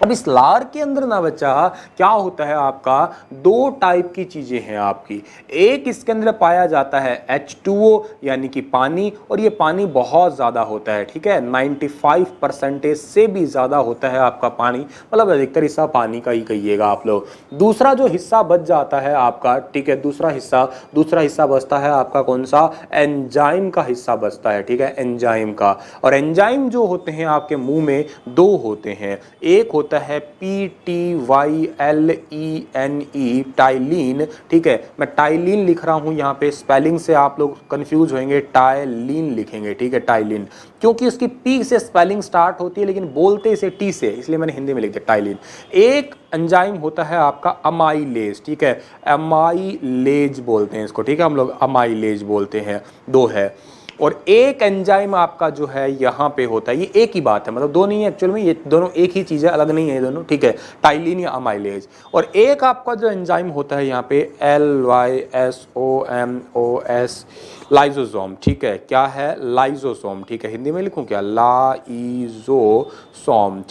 अब इस लार के अंदर ना बच्चा क्या होता है आपका, 2 टाइप की चीजें हैं आपकी, एक इसके अंदर पाया जाता है H2O यानी कि पानी, और ये पानी बहुत ज्यादा होता है, ठीक है, 95% से भी ज्यादा होता है आपका पानी, मतलब अधिकतर हिस्सा पानी का ही कहिएगा आप लोग। दूसरा जो हिस्सा बच जाता है आपका, ठीक है, दूसरा हिस्सा बचता है आपका कौन सा, एंजाइम का हिस्सा बचता है, ठीक है, एंजाइम का। और एंजाइम जो होते हैं आपके मुंह में 2 होते हैं, एक होता है PTYLENE, टाइलिन। ठीक है, मैं टाइलिन लिख रहा हूं यहाँ पे, स्पेलिंग से आप लोग कंफ्यूज होंगे, टाइलिन लिखेंगे। ठीक है, टाइलिन, क्योंकि उसकी पी से स्पेलिंग स्टार्ट होती है लेकिन बोलते इसे टी से, इसलिए मैंने हिंदी में लिख दिया टाइलिन। एक एंजाइम होता है आपका अमाइलेज। ठीक है, अमाइलेज बोलते हैं इसको। ठीक है, हम लोग अमाइलेज बोलते हैं, दो है। और एक एंजाइम आपका जो है यहाँ पे होता है, ये एक ही बात है, मतलब दो नहीं है एक्चुअल में, ये दोनों एक ही चीज़ है, अलग नहीं है ये दोनों। ठीक है, टाइलिन या अमाइलेज। और एक आपका जो एंजाइम होता है यहाँ पे LYSOMOS, लाइजोसोम। ठीक है, क्या है? लाइजोसोम। ठीक है, हिंदी में लिखूं क्या? लाइजोसोम।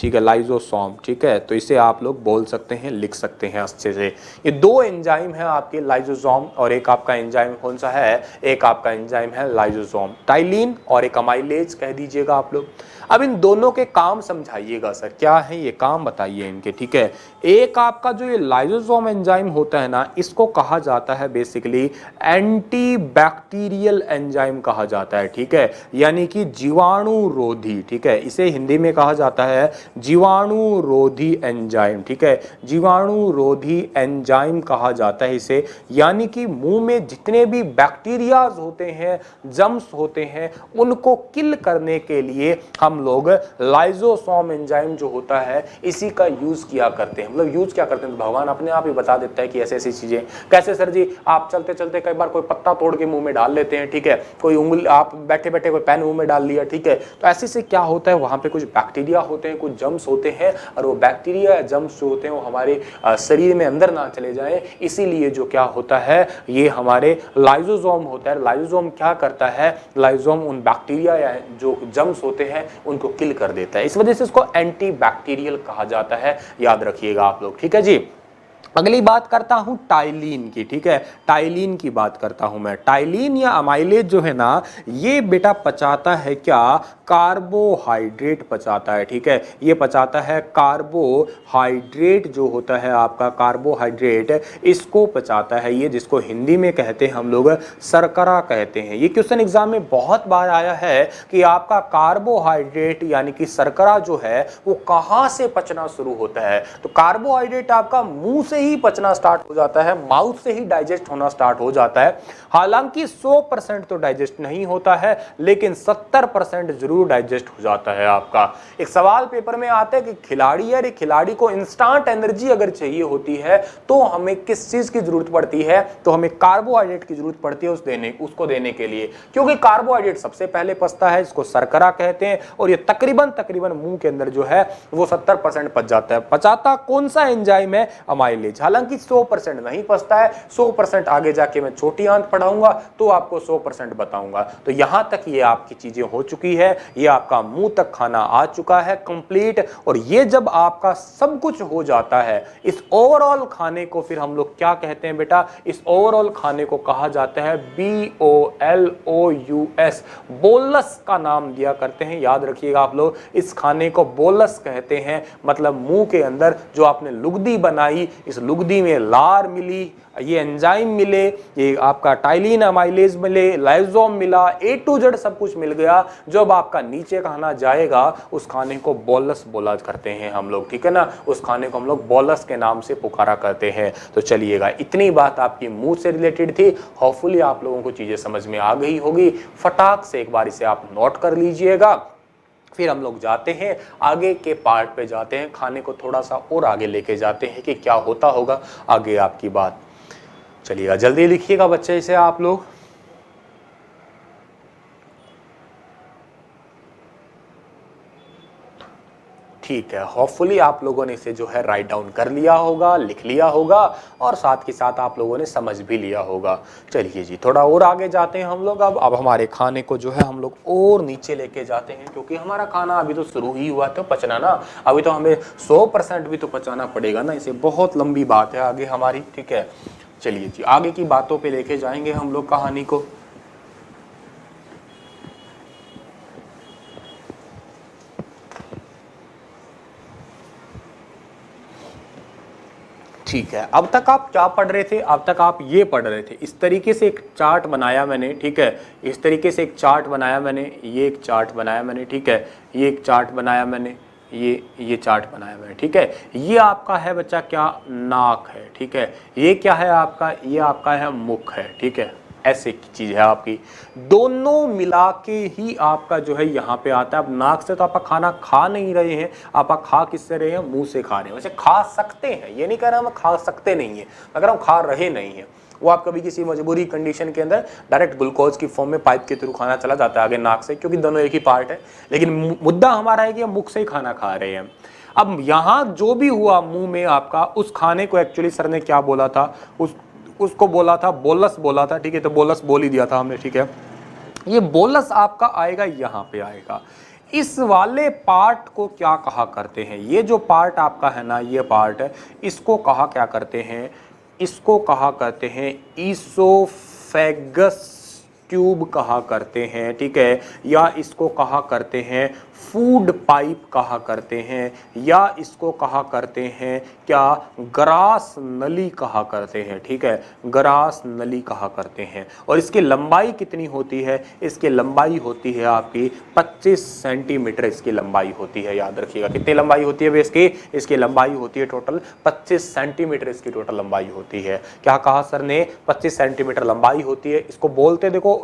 ठीक है, लाइजोसोम। ठीक है, तो इसे आप लोग बोल सकते हैं, लिख सकते हैं अच्छे से। ये दो एंजाइम है आपके, लाइजोसोम, और एक आपका एंजाइम कौन सा है? एक आपका एंजाइम है लाइजोसोम, टाइलिन, और एक अमाइलेज कह दीजिएगा आप लोग। अब इन दोनों के काम समझाइएगा सर, क्या है ये काम बताइए इनके। ठीक है, एक आपका जो ये लाइजोसोम एंजाइम होता है ना, इसको कहा जाता है बेसिकली एंटी बैक्टीरियल एंजाइम कहा जाता है। ठीक है, यानी कि जीवाणुरोधी। ठीक है, इसे हिंदी में कहा जाता है जीवाणुरोधी एंजाइम। ठीक है, जीवाणुरोधी एंजाइम कहा जाता है इसे, यानी कि मुंह में जितने भी बैक्टीरियाज होते हैं, जम्स होते हैं, उनको किल करने के लिए हम लोग लाइजोसोम एंजाइम जो होता है इसी का यूज किया करते हैं। मतलब यूज क्या करते हैं तो भगवान अपने आप ही बता देता है कि ऐसे ऐसी चीजें। कैसे सर जी? आप चलते चलते कई बार कोई पत्ता तोड़ के मुंह में डाल लेते हैं। ठीक है, कोई उंगली, आप बैठे बैठे कोई पेन मुंह में डाल लिया। ठीक है, तो ऐसे से क्या होता है, वहां पे कुछ बैक्टीरिया होते हैं, कुछ जम्स होते हैं, और वो बैक्टीरिया या जम्स जो होते हैं वो हमारे शरीर में अंदर ना चले जाए, इसीलिए जो क्या होता है, ये हमारे लाइजोसोम होता है। लाइजोसोम क्या करता है? लाइजोसोम उन बैक्टीरिया या जो जम्स होते हैं उनको किल कर देता है, इस वजह से इसको एंटी बैक्टीरियल कहा जाता है, याद रखिएगा आप लोग। ठीक है जी, अगली बात करता हूं टाइलिन की। ठीक है, टाइलिन की बात करता हूं मैं। टाइलिन या अमाइलेज जो है ना, ये बेटा पचाता है क्या? कार्बोहाइड्रेट पचाता है। ठीक है, ये पचाता है कार्बोहाइड्रेट, जो होता है आपका कार्बोहाइड्रेट, इसको पचाता है ये, जिसको हिंदी में कहते हैं हम लोग शर्करा कहते हैं। ये क्वेश्चन एग्जाम में बहुत बार आया है कि आपका कार्बोहाइड्रेट यानी कि शर्करा जो है वो कहां से पचना शुरू होता है। तो कार्बोहाइड्रेट आपका मुंह से ही पचना स्टार्ट हो जाता है, माउथ से ही डाइजेस्ट होना स्टार्ट हो जाता है। हालांकि 100% तो डाइजेस्ट नहीं होता है, लेकिन 70% जरूर डाइजेस्ट हो जाता है आपका। एक सवाल पेपर में आता है कि खिलाड़ी है, खिलाड़ी को इंस्टेंट एनर्जी अगर चाहिए होती है तो हमें किस चीज की जरूरत पड़ती है? तो हमें कार्बोहाइड्रेट की जरूरत पड़ती है उसको देने के लिए, क्योंकि कार्बोहाइड्रेट सबसे पहले पचता है, इसको शर्करा कहते हैं, और ये तकरीबन मुंह के अंदर जो है वो 70% पच जाता है। पचाता कौन सा एंजाइम है? अमाइलेज। हालांकि 100% नहीं पचता है, 100% आगे जाके मैं छोटी आंत पढ़ाऊंगा तो आपको 100% बताऊंगा। तो यहां तक ये आपकी चीजें हो चुकी है, ये आपका मुंह तक खाना आ चुका है कंप्लीट। और ये जब आपका सब कुछ हो जाता है, इस ओवरऑल खाने को फिर हम लोग क्या कहते हैं बेटा? इस ओवरऑल खाने को कहा जाता है BOLOUS, बोलस का नाम दिया करते हैं, याद रखिएगा आप लोग। इस खाने को बोलस कहते हैं, मतलब मुंह के अंदर जो आपने लुगदी बनाई, इस लुगदी में लार मिली, ये एंजाइम मिले, ये आपका टाइलिन अमाइलेज मिले, लाइजोम मिला, A to Z सब कुछ मिल गया। जब आपका नीचे खाना जाएगा उस खाने को बोलस बोला करते हैं हम लोग। ठीक है ना, उस खाने को हम लोग बोलस के नाम से पुकारा करते हैं। तो चलिएगा, इतनी बात आपकी मुंह से रिलेटेड थी। होपफुली आप लोगों को चीजें समझ में आ गई होगी। फटाक से एक बार इसे आप नोट कर लीजिएगा। फिर हम लोग जाते हैं आगे के पार्ट पे, जाते हैं खाने को थोड़ा सा और आगे लेके जाते हैं कि क्या होता होगा आगे आपकी बात। चलिएगा, जल्दी लिखिएगा बच्चे इसे आप लोग। ठीक है, होपफुली आप लोगों ने इसे जो है राइट डाउन कर लिया होगा, लिख लिया होगा, और साथ के साथ आप लोगों ने समझ भी लिया होगा। चलिए जी, थोड़ा और आगे जाते हैं हम लोग। अब हमारे खाने को जो है हम लोग और नीचे लेके जाते हैं, क्योंकि हमारा खाना अभी तो शुरू ही हुआ तो पचना ना, अभी तो हमें 100% भी तो पचाना पड़ेगा ना, इसे बहुत लंबी बात है आगे हमारी। ठीक है, चलिए जी, आगे की बातों पे लेके जाएंगे हम लोग कहानी को। ठीक है, अब तक आप क्या पढ़ रहे थे? अब तक आप ये पढ़ रहे थे, इस तरीके से एक चार्ट बनाया मैंने। ठीक है, इस तरीके से एक चार्ट बनाया मैंने, ये एक चार्ट बनाया मैंने। ठीक है, ये एक चार्ट बनाया मैंने, ये चार्ट बनाया हुआ है, ठीक है। ये आपका है बच्चा क्या, नाक है, ठीक है। ये क्या है आपका, ये आपका है मुख है, ठीक है। ऐसे की चीज है आपकी, दोनों मिला के ही आपका जो है यहाँ पे आता है। अब नाक से तो आप खाना खा नहीं रहे हैं, आप खा किससे रहे हैं, मुंह से खा रहे हैं। वैसे खा सकते हैं, ये नहीं कह रहा हम खा सकते नहीं है, अगर हम खा रहे नहीं है। वो आप कभी किसी मजबूरी कंडीशन के अंदर डायरेक्ट ग्लूकोज की फॉर्म में पाइप के थ्रू खाना चला जाता है आगे नाक से, क्योंकि दोनों एक ही पार्ट है। लेकिन मुद्दा हमारा है कि हम मुख से ही खाना खा रहे हैं। अब यहाँ जो भी हुआ मुंह में आपका, उस खाने को एक्चुअली सर ने क्या बोला था, उसको बोला था बोलस बोला था, ठीक है। तो बोलस बोल ही दिया था हमने, ठीक है। ये बोलस आपका आएगा, यहाँ पे आएगा। इस वाले पार्ट को क्या कहा करते हैं, ये जो पार्ट आपका है ना, ये पार्ट है, इसको कहा क्या करते हैं, इसको कहा करते हैं ईसोफेगस ट्यूब कहा करते हैं, ठीक है। या इसको कहा करते हैं फूड पाइप कहा करते हैं, या इसको कहा करते हैं क्या, ग्रास नली कहा करते हैं, ठीक है। ग्रास नली कहा करते हैं। और इसकी लंबाई कितनी होती है, इसकी लंबाई होती है आपकी 25 सेंटीमीटर इसकी लंबाई होती है, याद रखिएगा। कितनी लंबाई होती है इसकी, इसकी लंबाई होती है टोटल 25 सेंटीमीटर इसकी टोटल लंबाई होती है। क्या कहा सर ने, 25 सेंटीमीटर लंबाई होती है। इसको बोलते देखो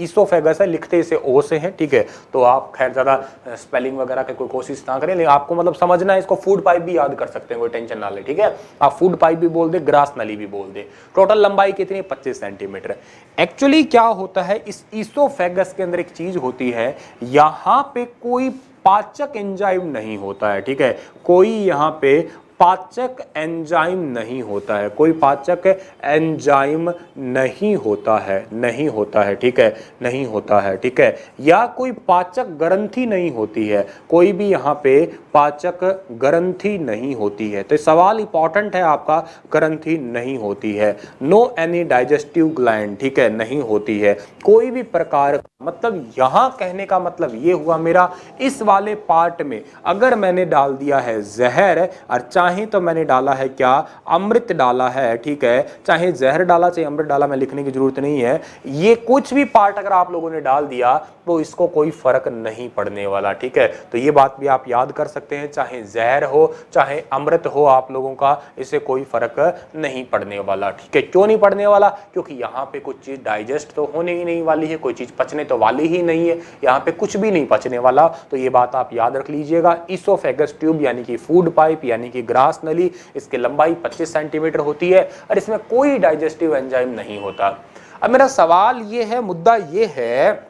ईसोफेगस है, लिखते इसे ओ से है, ठीक है। तो आप खैर ज्यादा स्पेलिंग वगैरह की कोई कोशिश ना करें, लेकिन आपको मतलब समझना है। इसको फूड पाइप भी याद कर सकते हैं, कोई टेंशन ना ले, ठीक है। आप फूड पाइप भी बोल दे, ग्रास नली भी बोल दे। टोटल लंबाई कितनी, 25 सेंटीमीटर। एक्चुअली क्या होता है, इस ईसोफेगस के अंदर एक चीज होती है, यहां पे कोई पाचक एंजाइम नहीं होता है, ठीक है। कोई यहां पे पाचक एंजाइम नहीं होता है, कोई पाचक एंजाइम नहीं होता है, नहीं होता है, ठीक है, नहीं होता है, ठीक है। या कोई पाचक ग्रंथि नहीं होती है, कोई भी यहाँ पे पाचक ग्रंथि नहीं होती है। तो सवाल इंपॉर्टेंट है आपका, ग्रंथि नहीं होती है। नो एनी डाइजेस्टिव ग्लैंड, ठीक है, नहीं होती है कोई भी प्रकार। मतलब यहां कहने का मतलब ये हुआ मेरा, इस वाले पार्ट में अगर मैंने डाल दिया है जहर, और चाहे तो मैंने डाला है क्या, अमृत डाला है, ठीक है। चाहे जहर डाला चाहे अमृत डाला, मैं लिखने की जरूरत नहीं है। ये कुछ भी पार्ट अगर आप लोगों ने डाल दिया तो इसको कोई फर्क नहीं पड़ने वाला, ठीक है। तो ये बात भी आप याद कर सकते हैं, चाहे जहर हो चाहे अमृत हो आप लोगों का, इससे कोई फर्क नहीं पड़ने वाला, ठीक है। क्यों नहीं पड़ने वाला, क्योंकि यहाँ पे कुछ चीज डाइजेस्ट तो होने ही नहीं वाली है, कोई चीज पचने तो वाली ही नहीं है, यहाँ पे कुछ भी नहीं पचने वाला। तो ये बात आप याद रख लीजिएगा। ईसोफेगस ट्यूब यानी कि फूड पाइप यानी कि ग्रास नली, इसकी लंबाई 25 सेंटीमीटर होती है और इसमें कोई डाइजेस्टिव एंजाइम नहीं होता। अब मेरा सवाल ये है, मुद्दा ये है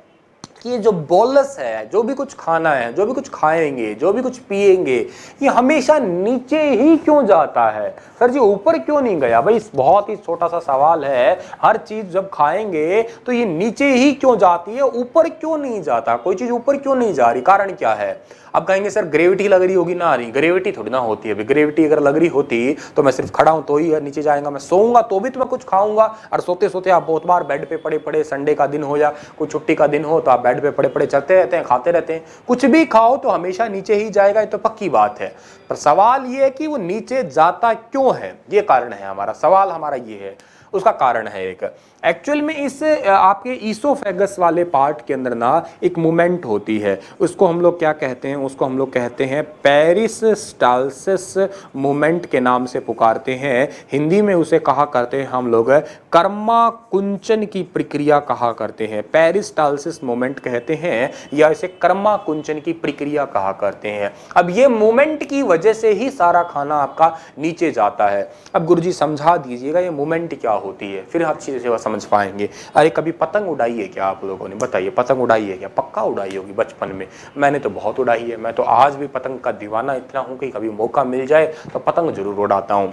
कि जो बोलस है, जो भी कुछ खाना है, जो भी कुछ खाएंगे, जो भी कुछ पिएंगे, ये हमेशा नीचे ही क्यों जाता है सर जी, ऊपर क्यों नहीं गया? भाई बहुत ही छोटा सा सवाल है। हर चीज जब खाएंगे तो ये नीचे ही क्यों जाती है, ऊपर क्यों नहीं जाता? कोई चीज ऊपर क्यों नहीं जा रही, कारण क्या है? अब कहेंगे सर ग्रेविटी लग रही होगी ना, आ रही। ग्रेविटी थोड़ी ना होती है। ग्रेविटी अगर लग रही होती तो मैं सिर्फ खड़ा हूं तो ही नीचे जाएगा, मैं सोऊंगा तो भी तो मैं कुछ खाऊंगा। और सोते सोते आप बहुत बार बेड पे पड़े पड़े, संडे का दिन हो या कोई छुट्टी का दिन हो, तो आप बेड पे पड़े पड़े चलते रहते हैं, खाते रहते हैं। कुछ भी खाओ तो हमेशा नीचे ही जाएगा, ये तो पक्की बात है। पर सवाल ये है कि वो नीचे जाता क्यों है, ये कारण है हमारा सवाल, हमारा ये है, उसका कारण है एक। एक्चुअल में इस आपके ईसोफेगस वाले पार्ट के अंदर ना एक मूवमेंट होती है, उसको हम लोग क्या कहते हैं, उसको हम लोग कहते हैं पेरिस्टाल्सिस मूवमेंट के नाम से पुकारते हैं। हिंदी में उसे कहा करते हैं हम लोग कर्माकुंचन की प्रक्रिया कहा करते हैं। पेरिस्टाल्सिस मूवमेंट कहते हैं या इसे कर्माकुंचन की प्रक्रिया कहा करते हैं। अब ये मूवमेंट की वजह से ही सारा खाना आपका नीचे जाता है। अब गुरुजी समझा दीजिएगा ये मूवमेंट क्या होती है, फिर अच्छी से समझ पाएंगे। अरे कभी पतंग उड़ाई है क्या आप लोगों ने, बताइए पतंग उड़ाई है क्या? पक्का उड़ाई होगी बचपन में, मैंने तो बहुत उड़ाई है। मैं तो आज भी पतंग का दीवाना इतना हूं कि कभी मौका मिल जाए तो पतंग जरूर उड़ाता हूं।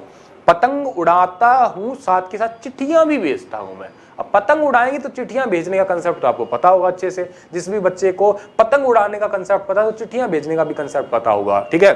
पतंग उड़ाता हूं, साथ के साथ चिट्ठियां भी भेजता हूं मैं। अब पतंग उड़ाएंगे तो चिट्ठियां भेजने का कंसेप्ट तो आपको पता होगा अच्छे से। जिस भी बच्चे को पतंग उड़ाने का कंसेप्ट पता है तो चिट्ठियां भेजने का भी कंसेप्ट पता होगा, ठीक है।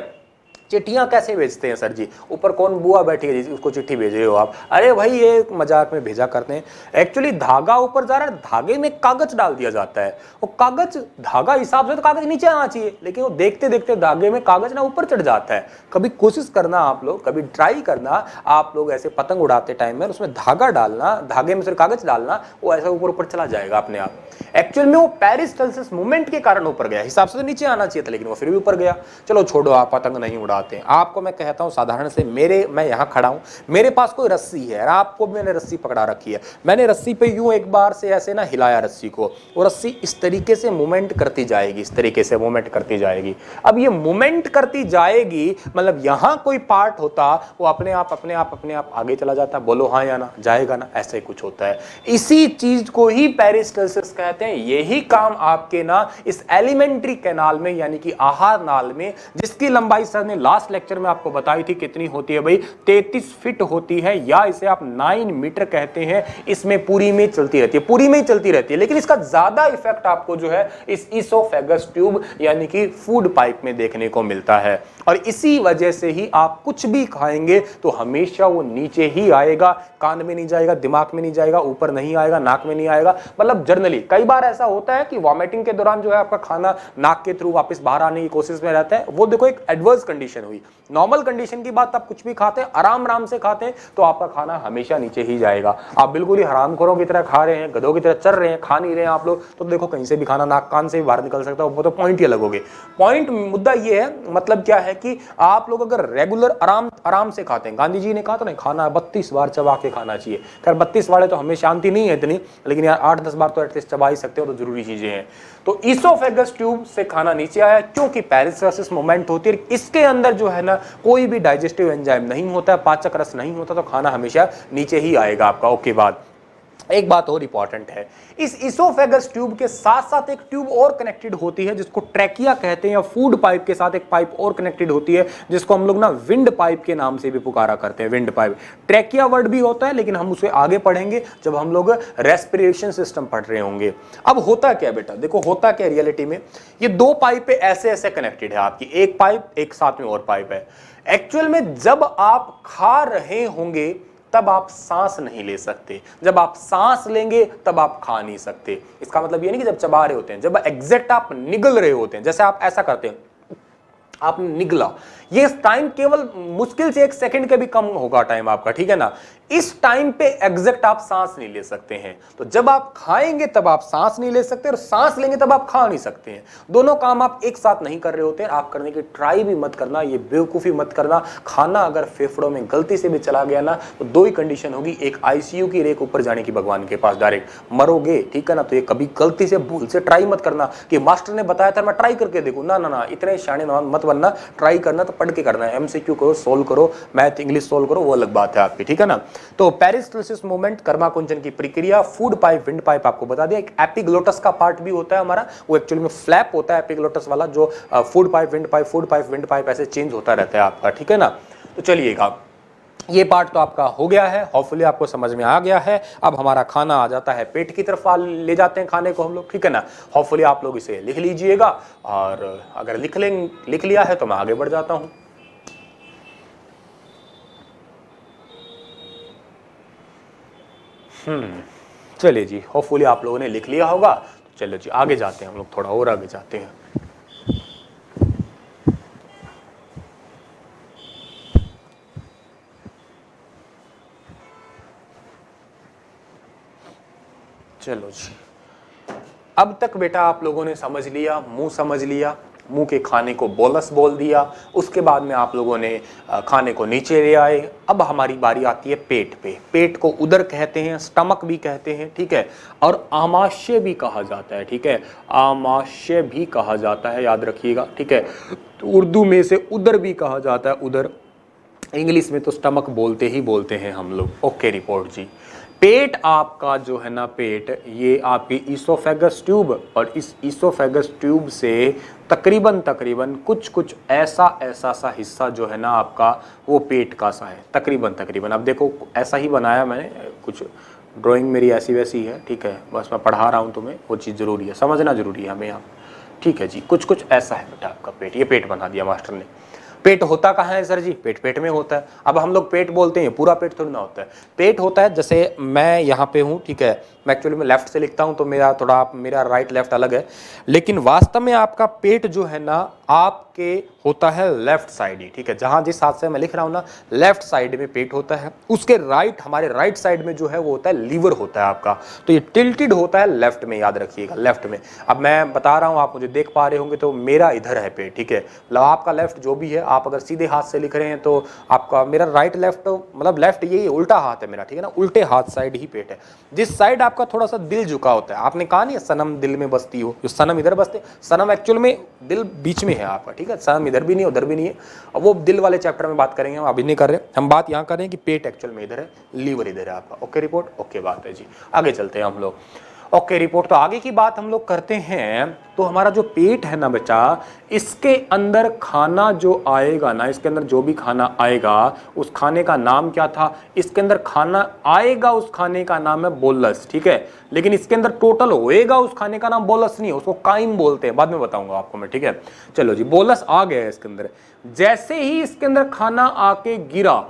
चिट्ठियां कैसे भेजते हैं सर जी? ऊपर कौन बुआ बैठी है जी, उसको चिट्ठी भेज रहे हो आप? अरे भाई ये मजाक में भेजा करते हैं। एक्चुअली धागा ऊपर जा रहा है, धागे में कागज डाल दिया जाता है। वो कागज, धागा हिसाब से तो कागज नीचे आना चाहिए, लेकिन वो देखते देखते धागे में कागज ना ऊपर चढ़ जाता है। कभी कोशिश करना आप लोग, कभी ट्राई करना आप लोग, ऐसे पतंग उड़ाते टाइम में उसमें धागा डालना, धागे में सिर्फ कागज डालना, वो ऐसा ऊपर ऊपर चला जाएगा अपने आप। एक्चुअल में वो पेरिस टल्सिस मूवमेंट के कारण ऊपर गया, हिसाब से तो नीचे आना चाहिए था, लेकिन वो फिर भी ऊपर गया। चलो छोड़ो, आप पतंग नहीं उड़ाते हैं। आपको मैं कहता हूं साधारण से, मैं यहां खड़ा हूं, मेरे पास कोई रस्सी है, आपको मैंने रस्सी पकड़ा रखी है, मैंने रस्सी पे यूं एक बार से ऐसे ना हिलाया रस्सी को, वो रस्सी इस तरीके से मूवमेंट करती जाएगी, इस तरीके से मूवमेंट करती जाएगी। अब ये मूवमेंट करती जाएगी, मतलब यहां कोई पार्ट होता वो अपने आप आगे चला जाता। बोलो हाँ या ना? जाएगा ना? ऐसे ही कुछ होता है। इसी चीज को ही पेरिस टल्सिस कहते हैं। यही काम आपके ना इस एलिमेंट्री कैनाल में, यानी कि आहार नाल में, जिसकी लंबाई सर ने लास्ट लेक्चर में आपको बताई थी कितनी होती है भाई, 33 फीट होती है, या इसे आप 9 मीटर कहते हैं। इसमें पूरी में चलती रहती है, पूरी में ही चलती रहती है, लेकिन इसका ज्यादा इफेक्ट आपको जो है इस इसोफेगस ट्यूब यानी कि फूड पाइप में देखने को मिलता है। और इसी वजह से ही आप कुछ भी खाएंगे तो हमेशा वो नीचे ही आएगा, कान में नहीं जाएगा, दिमाग में नहीं जाएगा, ऊपर नहीं आएगा, नाक में नहीं आएगा। मतलब जनरली कई बार ऐसा होता है कि वॉमिटिंग के दौरान जो है आपका खाना नाक के थ्रू वापस बाहर आने की कोशिश में रहता है। वो देखो एक एडवर्स कंडीशन हुई। नॉर्मल कंडीशन की बात, आप कुछ भी खाते हैं, आराम से खाते हैं, तो आपका खाना हमेशा नीचे ही जाएगा। आप बिल्कुल ही हरामखोरों की तरह खा रहे हैं, गधों की तरह चल रहे हैं, खा नहीं रहे हैं आप लोग, तो देखो कहीं से भी खाना नाक कान से भी बाहर निकल सकता है। वो तो पॉइंट ही अलग हो गए। पॉइंट, मुद्दा ये है, मतलब क्या है कि आप लोग अगर रेगुलर आराम से खाते हैं, गांधी जी ने कहा था ना, खाना 32 बार चबा के खाना चाहिए। खैर 32 वाले तो हमें शांति नहीं है इतनी, लेकिन यार 8-10 बार तो एटलीस्ट चबा ही सकते हो, तो जरूरी चीजें हैं। तो इसोफेगस ट्यूब से खाना नीचे आया क्योंकि पेरिस टल्सिस मूवमेंट होती है। इसके अंदर जो है ना कोई भी डाइजेस्टिव एंजाइम नहीं होता, पाचक रस नहीं होता, तो खाना हमेशा नीचे ही आएगा आपका। ओके, बाद एक बात और इंपॉर्टेंट है, इस इसोफेगस ट्यूब के साथ साथ एक ट्यूब और कनेक्टेड होती है जिसको ट्रैकिया कहते हैं, या फूड पाइप के साथ एक पाइप और कनेक्टेड होती है जिसको हम लोग ना विंड पाइप के नाम से भी पुकारा करते हैं। विंड पाइप, ट्रैकिया वर्ड भी होता है, लेकिन हम उसे आगे पढ़ेंगे जब हम लोग रेस्पिरेशन सिस्टम पढ़ रहे होंगे। अब होता क्या बेटा, देखो होता क्या रियलिटी में, ये दो पाइप ऐसे ऐसे कनेक्टेड है आपकी, एक पाइप एक साथ में और पाइप है। एक्चुअल में जब आप खा रहे होंगे तब आप सांस नहीं ले सकते, जब आप सांस लेंगे तब आप खा नहीं सकते। इसका मतलब ये नहीं कि जब चबा रहे होते हैं, जब एग्जैक्ट आप निगल रहे होते हैं, जैसे आप ऐसा करते हैं, आपने निगला, ये टाइम केवल मुश्किल से 1 सेकंड के भी कम होगा टाइम आपका, ठीक है ना। इस टाइम पे एग्जैक्ट आप सांस नहीं ले सकते हैं। तो जब आप खाएंगे तब आप सांस नहीं ले सकते, और सांस लेंगे तब आप खा नहीं सकते हैं। दोनों काम आप एक साथ नहीं कर रहे होते हैं। आप करने की ट्राई भी मत करना, ये बेवकूफ़ी मत करना। खाना अगर फेफड़ों में गलती से भी चला गया ना, तो दो ही कंडीशन होगी, एक आईसीयू की, एक ऊपर जाने की भगवान के पास, डायरेक्ट मरोगे, ठीक है ना। तो ये कभी गलती से भूल से ट्राई मत करना कि मास्टर ने बताया था मैं ट्राई करके देखूँ, ना ना ना, इतने शाने मत बनना। ट्राई करना तो पढ़ के करना है, एमसीक्यू करो, सोल्व करो, मैथ इंग्लिश सोल्व करो, वो अलग बात है आपकी, ठीक है ना। तो पेरिस टल्सिस मूवमेंट, कर्माकुंचन की प्रक्रिया, फूड पाइप, विंड पाइप आपको बता दिया। एक एपिग्लोटस का पार्ट भी होता है हमारा, वो एक्चुअली में फ्लैप होता है एपिग्लोटस वाला, जो food pipe, wind pipe, food pipe, wind pipe ऐसे चेंज होता रहता है आपका, ठीक है ना। तो चलिएगा, ये पार्ट तो आपका हो गया है, होपफुली आपको समझ में आ गया है। अब हमारा खाना आ जाता है पेट की तरफ, ले जाते हैं खाने को हम लोग, ठीक है ना। होपफुली आप लोग इसे लिख लीजिएगा, और अगर लिख लिया है तो मैं आगे बढ़ जाता हूं। चलिए जी, होपफुली आप लोगों ने लिख लिया होगा। तो चलो जी आगे जाते हैं हम लोग, थोड़ा और आगे जाते हैं। चलो जी, अब तक बेटा आप लोगों ने समझ लिया, मुंह समझ लिया, मुंह के खाने को बोलस बोल दिया। उसके बाद में आप लोगों ने खाने को नीचे ले आए। अब हमारी बारी आती है पेट पे। पेट को उदर कहते हैं, स्टमक भी कहते हैं, ठीक है, और आमाशय भी कहा जाता है, ठीक है, आमाशय भी कहा जाता है, याद रखिएगा, ठीक है। तो उर्दू में से उदर भी कहा जाता है, उदर। इंग्लिश में तो स्टमक बोलते ही बोलते हैं हम लोग। ओके रिपोर्ट जी। पेट आपका जो है ना, पेट, ये आपकी ईसोफेगस ट्यूब, और इस ईसोफेगस ट्यूब से तकरीबन कुछ ऐसा सा हिस्सा जो है ना आपका, वो पेट का सा है, तकरीबन। अब देखो ऐसा ही बनाया मैंने, कुछ ड्राइंग मेरी ऐसी वैसी है, ठीक है, बस मैं पढ़ा रहा हूँ तुम्हें, वो चीज़ ज़रूरी है, समझना ज़रूरी है हमें यहाँ, ठीक है जी। कुछ ऐसा है बेटा आपका पेट, ये पेट बना दिया मास्टर ने। पेट होता कहाँ है सर जी? पेट पेट में होता है। अब हम लोग पेट बोलते हैं, पूरा पेट थोड़ी ना होता है। पेट होता है, जैसे मैं यहाँ पे हूँ, ठीक है, मैं एक्चुअली में लेफ्ट से लिखता हूँ तो मेरा थोड़ा मेरा राइट लेफ्ट अलग है, लेकिन वास्तव में आपका पेट जो है ना आपके होता है लेफ्ट साइड ही, ठीक है। जहां जिस हाथ से मैं लिख रहा हूं ना, लेफ्ट साइड में पेट होता है, उसके राइट, हमारे राइट साइड में जो है वो होता है लीवर होता है आपका। तो ये टिल्टेड होता है लेफ्ट में, याद रखिएगा, लेफ्ट में। अब मैं बता रहा हूं, आप मुझे देख पा रहे होंगे, तो मेरा इधर है पेट, ठीक है। मतलब आपका लेफ्ट जो भी है, आप अगर सीधे हाथ से लिख रहे हैं तो आपका, मेरा राइट लेफ्ट मतलब लेफ्ट ये उल्टा हाथ है मेरा, ठीक है ना, उल्टे हाथ साइड ही पेट है। जिस साइड आपका थोड़ा सा दिल झुका होता है, आपने कहा नहीं सनम दिल में बसती हो, जो सनम इधर बसते, सनम एक्चुअल में दिल बीच में है आपका, ठीक है। सनम इधर भी नहीं उधर भी नहीं है। अब वो दिल वाले चैप्टर में बात करेंगे, हम अभी नहीं कर रहे, हम बात यहाँ कर रहे हैं कि पेट एक्चुअल में इधर है, लीवर इधर है आपका। ओके रिपोर्ट, ओके बात है जी। आगे चलते हैं हम लोग। ओके रिपोर्ट, तो आगे की बात हम लोग करते हैं। तो हमारा जो पेट है ना बच्चा, इसके अंदर खाना जो आएगा ना, इसके अंदर जो भी खाना आएगा उस खाने का नाम क्या था? इसके अंदर खाना आएगा, उस खाने का नाम है बोलस, ठीक है। लेकिन इसके अंदर टोटल होएगा उस खाने का नाम बोलस नहीं है, उसको काइम बोलते हैं, बाद में बताऊंगा आपको मैं, ठीक है। चलो जी, बोलस आ गया है इसके अंदर। जैसे ही इसके अंदर खाना आके गिरा,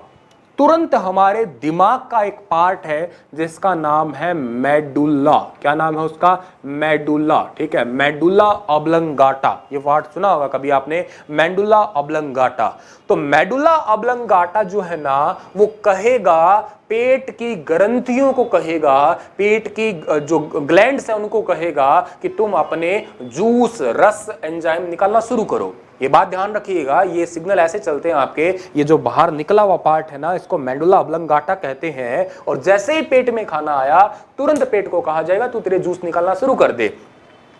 तुरंत हमारे दिमाग का एक पार्ट है जिसका नाम है मेडुल्ला। क्या नाम है उसका? मेडुल्ला, ठीक है। मेडुल्ला ऑब्लंगाटा, ये वर्ड सुना होगा कभी आपने, मेडुल्ला ऑब्लंगाटा। तो मेडुल्ला ऑब्लंगाटा जो है ना, वो कहेगा, पेट की ग्रंथियों को कहेगा, पेट की जो ग्लैंड्स है उनको कहेगा कि तुम अपने जूस, रस, एंजाइम निकालना शुरू करो। ये बात ध्यान रखिएगा, ये सिग्नल ऐसे चलते हैं आपके, ये जो बाहर निकला हुआ पार्ट है ना, इसको मेडुल्ला ऑब्लंगाटा कहते हैं। और जैसे ही पेट में खाना आया, तुरंत पेट को कहा जाएगा तू तेरे जूस निकालना शुरू कर दे।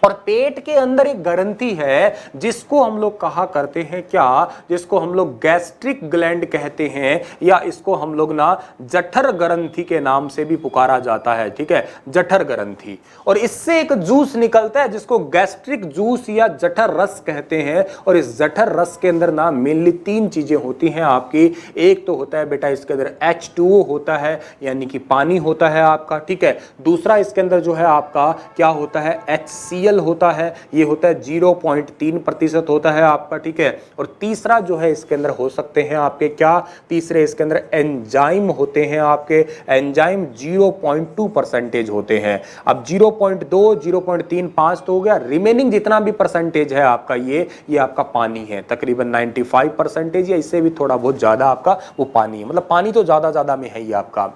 और पेट के अंदर एक ग्रंथि है जिसको हम लोग कहा करते हैं क्या, जिसको हम लोग गैस्ट्रिक ग्लैंड कहते हैं, या इसको हम लोग ना जठर ग्रंथि के नाम से भी पुकारा जाता है, ठीक है, जठर ग्रंथि। और इससे एक जूस निकलता है जिसको गैस्ट्रिक जूस या जठर रस कहते हैं। और इस जठर रस के अंदर ना मेनली 3 चीजें होती हैं आपकी। एक तो होता है बेटा इसके अंदर H2O होता है, यानी कि पानी होता है आपका, ठीक है। दूसरा इसके अंदर जो है आपका क्या होता है, HCl होता है, ये होता है 0.3% होता है आपका, ठीक है। और तीसरा जो है इसके अंदर हो सकते हैं आपके क्या, तीसरे इसके अंदर एंजाइम होते हैं आपके, एंजाइम 0.2% होते हैं। अब 0.2, 0.35 तो हो गया, रिमेनिंग जितना भी परसेंटेज है आपका ये आपका पानी है, तकरीबन 95% या इससे भी थोड़ा बहुत ज्यादा आपका वो पानी है, मतलब पानी तो ज्यादा में है ये आपका।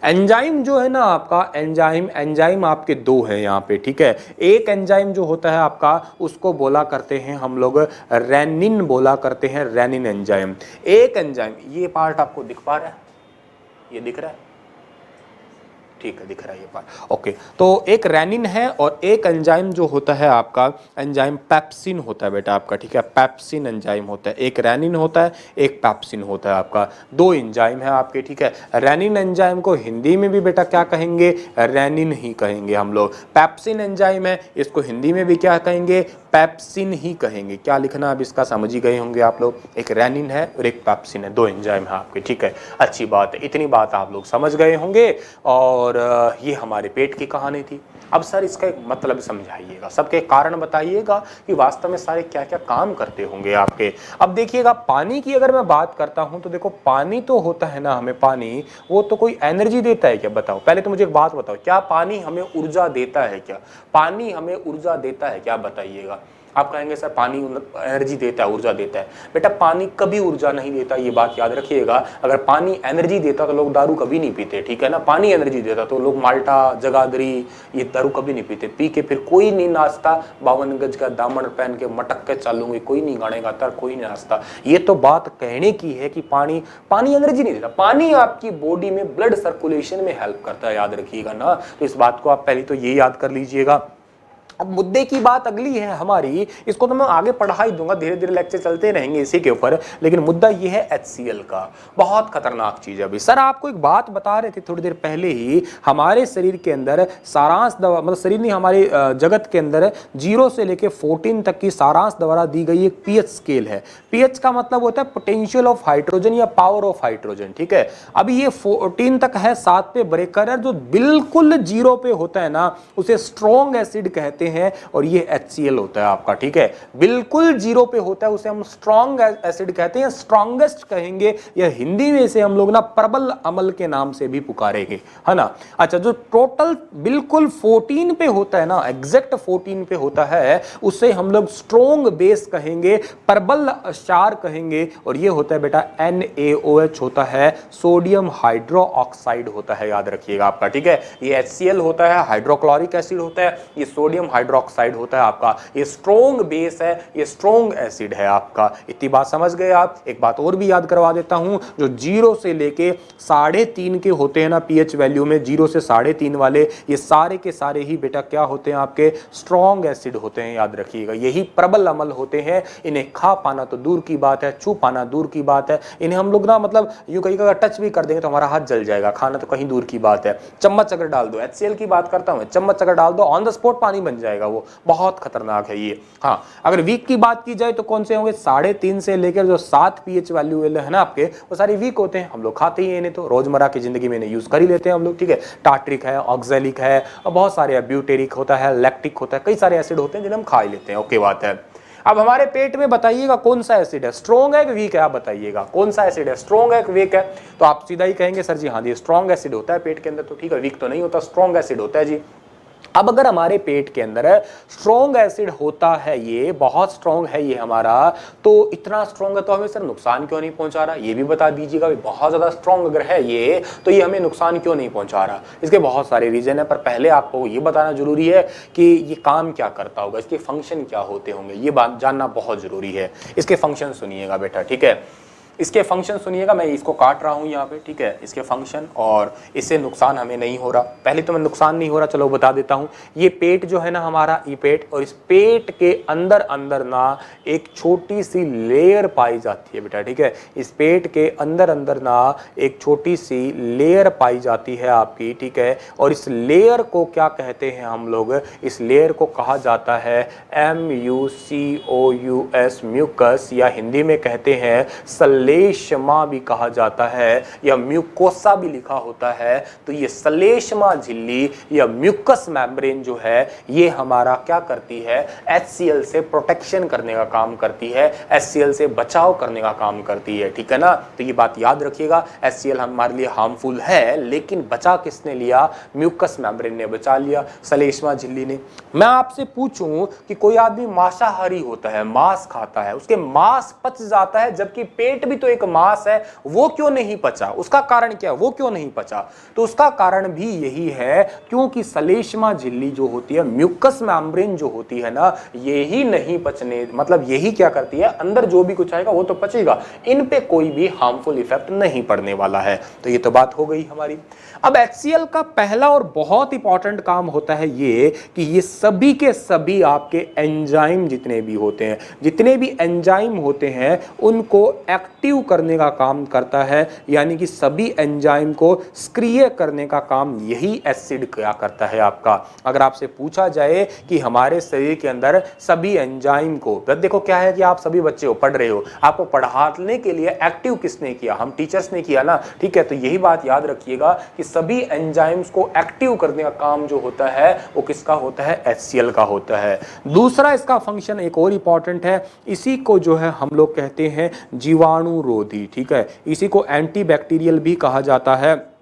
एंजाइम जो है ना आपका, एंजाइम आपके 2 है यहाँ पे, ठीक है। एक एंजाइम जो होता है आपका, उसको बोला करते हैं हम लोग रेनिन, बोला करते हैं रेनिन एंजाइम। एक एंजाइम, ये पार्ट आपको दिख पा रहा है, ये दिख रहा है, ठीक है, दिख रहा है ये पार्ट, ओके। तो एक रेनिन है और एक एंजाइम जो होता है आपका, एंजाइम पेप्सिन होता है बेटा आपका, ठीक है, पेप्सिन एंजाइम होता है। एक रेनिन होता है, एक पेप्सिन होता है आपका, 2 एंजाइम है आपके, ठीक है। रेनिन एंजाइम को हिंदी में भी बेटा क्या कहेंगे, रेनिन ही कहेंगे हम लोग। पेप्सिन एंजाइम है, इसको हिंदी में भी क्या कहेंगे, पेप्सिन ही कहेंगे। क्या लिखना अब इसका समझ ही गए होंगे आप लोग, एक रेनिन है और एक पेप्सिन है, 2 एंजाइम है आपके, ठीक है। अच्छी बात है, इतनी बात आप लोग समझ गए होंगे। और ये हमारे पेट की कहानी थी। अब सर इसका एक मतलब समझाइएगा, सबके कारण बताइएगा कि वास्तव में सारे क्या क्या काम करते होंगे आपके। अब देखिएगा, पानी की अगर मैं बात करता हूं तो देखो, पानी तो होता है ना, हमें पानी वो तो कोई एनर्जी देता है क्या, बताओ। पहले तो मुझे एक बात बताओ, क्या पानी हमें ऊर्जा देता है क्या? पानी हमें ऊर्जा देता है क्या, बताइएगा। आप कहेंगे सर पानी एनर्जी देता है, ऊर्जा देता है। बेटा पानी कभी ऊर्जा नहीं देता, ये बात याद रखिएगा। अगर पानी एनर्जी देता तो लोग दारू कभी नहीं पीते, ठीक है ना। पानी एनर्जी देता तो लोग माल्टा, जगाधरी, ये दारू कभी नहीं पीते। पी के फिर कोई नहीं नाचता, 52 गज का दामन पहन के मटक के चालूंगी, कोई नहीं गाने गाता, कोई नहीं नाचता। ये तो बात कहने की है कि पानी एनर्जी नहीं देता। पानी आपकी बॉडी में ब्लड सर्कुलेशन में हेल्प करता है, याद रखिएगा ना। तो इस बात को आप पहले तो ये याद कर लीजिएगा। अब मुद्दे की बात अगली है हमारी, इसको तो मैं आगे पढ़ा ही दूंगा, धीरे धीरे लेक्चर चलते रहेंगे इसी के ऊपर। लेकिन मुद्दा ये है HCl का, बहुत खतरनाक चीज है। अभी सर आपको एक बात बता रहे थे थोड़ी देर पहले ही, हमारे शरीर के अंदर सारांश दवा, मतलब शरीर नहीं, हमारे जगत के अंदर 0 से लेके 14 तक की सारांश द्वारा दी गई एक pH स्केल है। pH का मतलब होता है पोटेंशियल ऑफ हाइड्रोजन या पावर ऑफ हाइड्रोजन, ठीक है। अभी ये 14 तक है, 7 पे ब्रेकर है। जो बिल्कुल 0 पे होता है ना, उसे स्ट्रॉन्ग एसिड कहते कहते हैं और ये HCl होता है आपका, ठीक है। बिल्कुल जीरो पे होता है उसे हम स्ट्रॉन्ग एसिड कहते हैं, स्ट्रॉन्गेस्ट कहेंगे, या हिंदी में इसे हम लोग ना प्रबल अम्ल के नाम से भी पुकारेंगे, है ना। अच्छा, जो टोटल बिल्कुल 14 पे होता है ना, एग्जैक्ट 14 पे होता है, उसे हम लोग स्ट्रॉन्ग बेस कहेंगे, प्रबल क्षार कहेंगे, और ये होता है बेटा NaOH होता है, सोडियम हाइड्रो ऑक्साइड होता है, याद रखिएगा आपका, ठीक है। ये HCl होता है, हाइड्रोक्लोरिक एसिड होता है, ये सोडियम हाइड्रोक्साइड होता है आपका, ये स्ट्रॉन्ग बेस है, ये स्ट्रॉन्ग एसिड है आपका। इतनी बात समझ गए आप। एक बात और भी याद करवा देता हूं, जो 0 से लेके 3.5 के होते हैं ना pH वैल्यू में, 0 से 3.5 वाले, ये सारे के सारे ही बेटा क्या होते हैं आपके, स्ट्रॉन्ग एसिड होते हैं, याद रखिएगा। यही प्रबल अम्ल होते हैं। इन्हें खा पाना तो दूर की बात है, छू पाना दूर की बात है, इन्हें हम लोग ना मतलब यूं कहीं अगर टच भी कर देंगे तो हमारा हाथ जल जाएगा, खाना तो कहीं दूर की बात है। चम्मच अगर डाल दो, HCl की बात करता हूं, चम्मच अगर डाल दो ऑन द स्पॉट पानी बन जाएगा, वो बहुत खतरनाक है ये। हाँ, अगर वीक की बात की जाए तो कौन से होंगे, 3.5 से लेकर जो 7 pH वैल्यू है ना आपके, वो सारे वीक होते हैं। हम लोग खाते ही इन्हें, तो रोजमर्रा की जिंदगी में इन्हें यूज कर ही लेते हैं हम लोग, ठीक है। टार्ट्रिक है, ऑक्सैलिक है, और बहुत सारे, ब्यूटेरिक होता है, लैक्टिक होता है, कई सारे एसिड होते हैं जिन्हें हम खा ही लेते हैं। ओके बात है। अब हमारे पेट में बताइएगा कौन सा एसिड है, स्ट्रॉन्ग है कि वीक है, आप बताइएगा कौन सा एसिड है, स्ट्रॉन्ग है कि वीक है। तो आप सीधा ही कहेंगे सर जी हाँ जी स्ट्रॉन्ग एसिड होता है पेट के अंदर, तो ठीक है, वीक तो नहीं होता, स्ट्रॉन्ग एसिड होता है जी। अब अगर हमारे पेट के अंदर स्ट्रॉन्ग एसिड होता है, ये बहुत स्ट्रॉन्ग है ये हमारा, तो इतना स्ट्रॉन्ग है तो हमें सर नुकसान क्यों नहीं पहुंचा रहा, ये भी बता दीजिएगा। बहुत ज्यादा स्ट्रॉन्ग अगर है ये, तो ये हमें नुकसान क्यों नहीं पहुंचा रहा। इसके बहुत सारे रीजन है, पर पहले आपको ये बताना जरूरी है कि ये काम क्या करता होगा, इसके फंक्शन क्या होते होंगे, ये बात जानना बहुत जरूरी है। इसके फंक्शन सुनिएगा बेटा, ठीक है। इसके फंक्शन सुनिएगा, मैं इसको काट रहा हूं यहाँ पे, ठीक है, इसके फंक्शन, और इससे नुकसान हमें नहीं हो रहा। पहले तो मैं नुकसान नहीं हो रहा, चलो बता देता हूं। ये पेट जो है ना हमारा, ये पेट, और इस पेट के अंदर अंदर ना एक छोटी सी लेयर पाई जाती है बेटा, ठीक है। इस पेट के अंदर अंदर ना एक छोटी सी लेयर पाई जाती है आपकी, ठीक है। और इस लेयर को क्या कहते हैं हम लोग, इस लेयर को कहा जाता है MUCOUS, म्यूकस, या हिंदी में कहते हैं सलेशमा भी कहा जाता है, या म्यूकोसा भी लिखा होता है। तो ये सलेशमा झिल्ली या म्यूकस मेम्ब्रेन जो है, ये हमारा क्या करती है, HCl से प्रोटेक्शन करने का काम करती है, HCl से बचाव करने का काम करती है, ठीक है ना। तो ये बात याद रखिएगा, HCl हमारे लिए हार्मफुल है, लेकिन बचा किसने लिया, म्यूकस मेम्ब्रेन ने बचा लिया, सलेशमा झिल्ली ने। मैं आपसे पूछूं कि कोई आदमी मांसाहारी होता है, मांस खाता है, उसके मांस पच जाता है, जबकि पेट भी तो एक मांस है, वो क्यों नहीं पचा, उसका कारण क्या है, वो क्यों नहीं पचा। तो उसका कारण भी यही है, क्योंकि सलेशमा झिल्ली जो होती है, म्यूकस मेम्ब्रेन जो होती है ना, यही नहीं पचने, मतलब यही क्या करती है, अंदर जो भी कुछ आएगा वो तो पचेगा, इन पे कोई भी हार्मफुल इफेक्ट नहीं पड़ने वाला है। तो ये तो बात हो गई हमारी। अब HCl का पहला और बहुत इंपॉर्टेंट काम होता है ये, कि ये सभी के सभी आपके एंजाइम जितने भी होते हैं, जितने भी एंजाइम होते हैं, उनको एक्टिव करने का काम करता है, यानी कि सभी एंजाइम को सक्रिय करने का काम यही एसिड क्या करता है आपका। अगर आपसे पूछा जाए कि हमारे शरीर के अंदर सभी एंजाइम को, देखो क्या है कि आप सभी बच्चे हो, पढ़ रहे हो, आपको पढ़ाने के लिए एक्टिव किसने किया, हम टीचर्स ने किया ना, ठीक है। तो यही बात याद रखिएगा कि सभी एंजाइम्स को एक्टिव करने का काम जो होता है वो किसका होता है, HCl का होता है। दूसरा इसका फंक्शन एक और इंपॉर्टेंट है, इसी को जो है हम लोग कहते हैं जीवाणुरोधी, ठीक है। इसी को एंटीबैक्टीरियल भी कहा जाता है।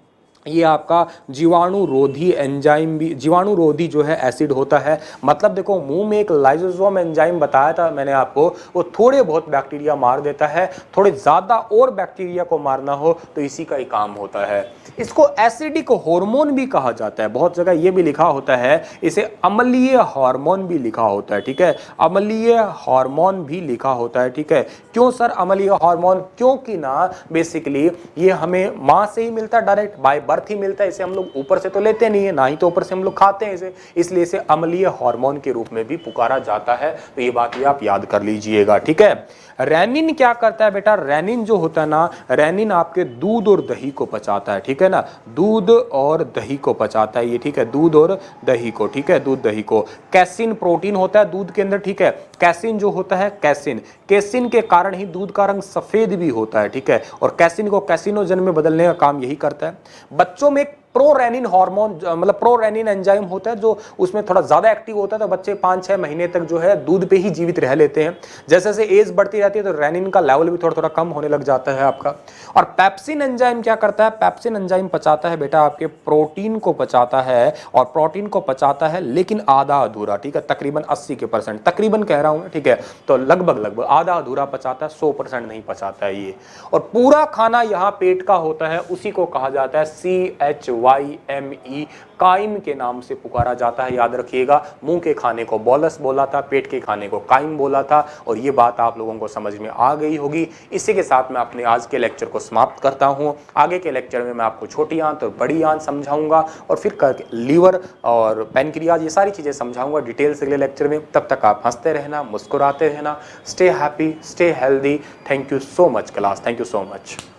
ये आपका जीवाणुरोधी एंजाइम भी, जीवाणुरोधी जो है एसिड होता है। मतलब देखो, मुंह में एक लाइसोसोम एंजाइम बताया था मैंने आपको, वो थोड़े बहुत बैक्टीरिया मार देता है, थोड़े ज्यादा और बैक्टीरिया को मारना हो तो इसी का ही काम होता है। इसको एसिडिक हार्मोन भी कहा जाता है, बहुत जगह ये भी लिखा होता है, इसे अम्लीय हार्मोन भी लिखा होता है, ठीक है। अम्लीय हार्मोन भी लिखा होता है, ठीक है। क्यों सर अम्लीय हार्मोन, क्योंकि ना बेसिकली ये हमें मां से ही मिलता है, डायरेक्ट बाय बर्थ ही मिलता है, इसे हम लोग ऊपर से तो लेते नहीं है, ना ही तो ऊपर से हम लोग खाते हैं इसे, इसलिए इसे अम्लीय हार्मोन के रूप में भी पुकारा जाता है। तो ये बात भी आप याद कर लीजिएगा, ठीक है। रेनिन क्या करता है बेटा, रेनिन जो होता है ना, रेनिन आपके दूध और दही को पचाता है, ठीक है ना, दूध और दही को पचाता है ये, ठीक है, दूध और दही को, ठीक है, दूध दही को। कैसिन प्रोटीन होता है दूध के अंदर, ठीक है। कैसिन जो होता है, कैसिन, कैसिन के कारण ही दूध का रंग सफेद भी होता है, ठीक है। और कैसिन को कैसिनोजन में बदलने का काम यही करता है। बच्चों में प्रोरेनिन हार्मोन, मतलब प्रोरेनिन एंजाइम होता है जो उसमें थोड़ा ज्यादा एक्टिव होता है, तो बच्चे 5-6 महीने तक जो है दूध पे ही जीवित रह लेते हैं। जैसे जैसे एज बढ़ती रहती है तो रेनिन का लेवल भी थोड़ा थोड़ा कम होने लग जाता है आपका। और पेप्सिन एंजाइम क्या करता है? पेप्सिन एंजाइम पचाता है बेटा आपके प्रोटीन को पचाता है, और प्रोटीन को पचाता है लेकिन आधा अधूरा, ठीक है, तकरीबन 80% तकरीबन कह रहा हूं मैं, ठीक है, तो लगभग आधा अधूरा पचाता है, 100% नहीं पचाता है ये। और पूरा खाना यहाँ पेट का होता है, उसी को कहा जाता है CHYME, काइम के नाम से पुकारा जाता है। याद रखिएगा, मुंह के खाने को बोलस बोला था, पेट के खाने को काइम बोला था, और ये बात आप लोगों को समझ में आ गई होगी। इसी के साथ मैं अपने आज के लेक्चर को समाप्त करता हूं। आगे के लेक्चर में मैं आपको छोटी आंत और बड़ी आंत समझाऊंगा, और फिर लीवर और पैनक्रियाज, ये सारी चीजें समझाऊंगा डिटेल से अगले लेक्चर में। तब तक आप हंसते रहना, मुस्कुराते रहना, stay happy, stay healthy. Thank you so much class, thank you so much.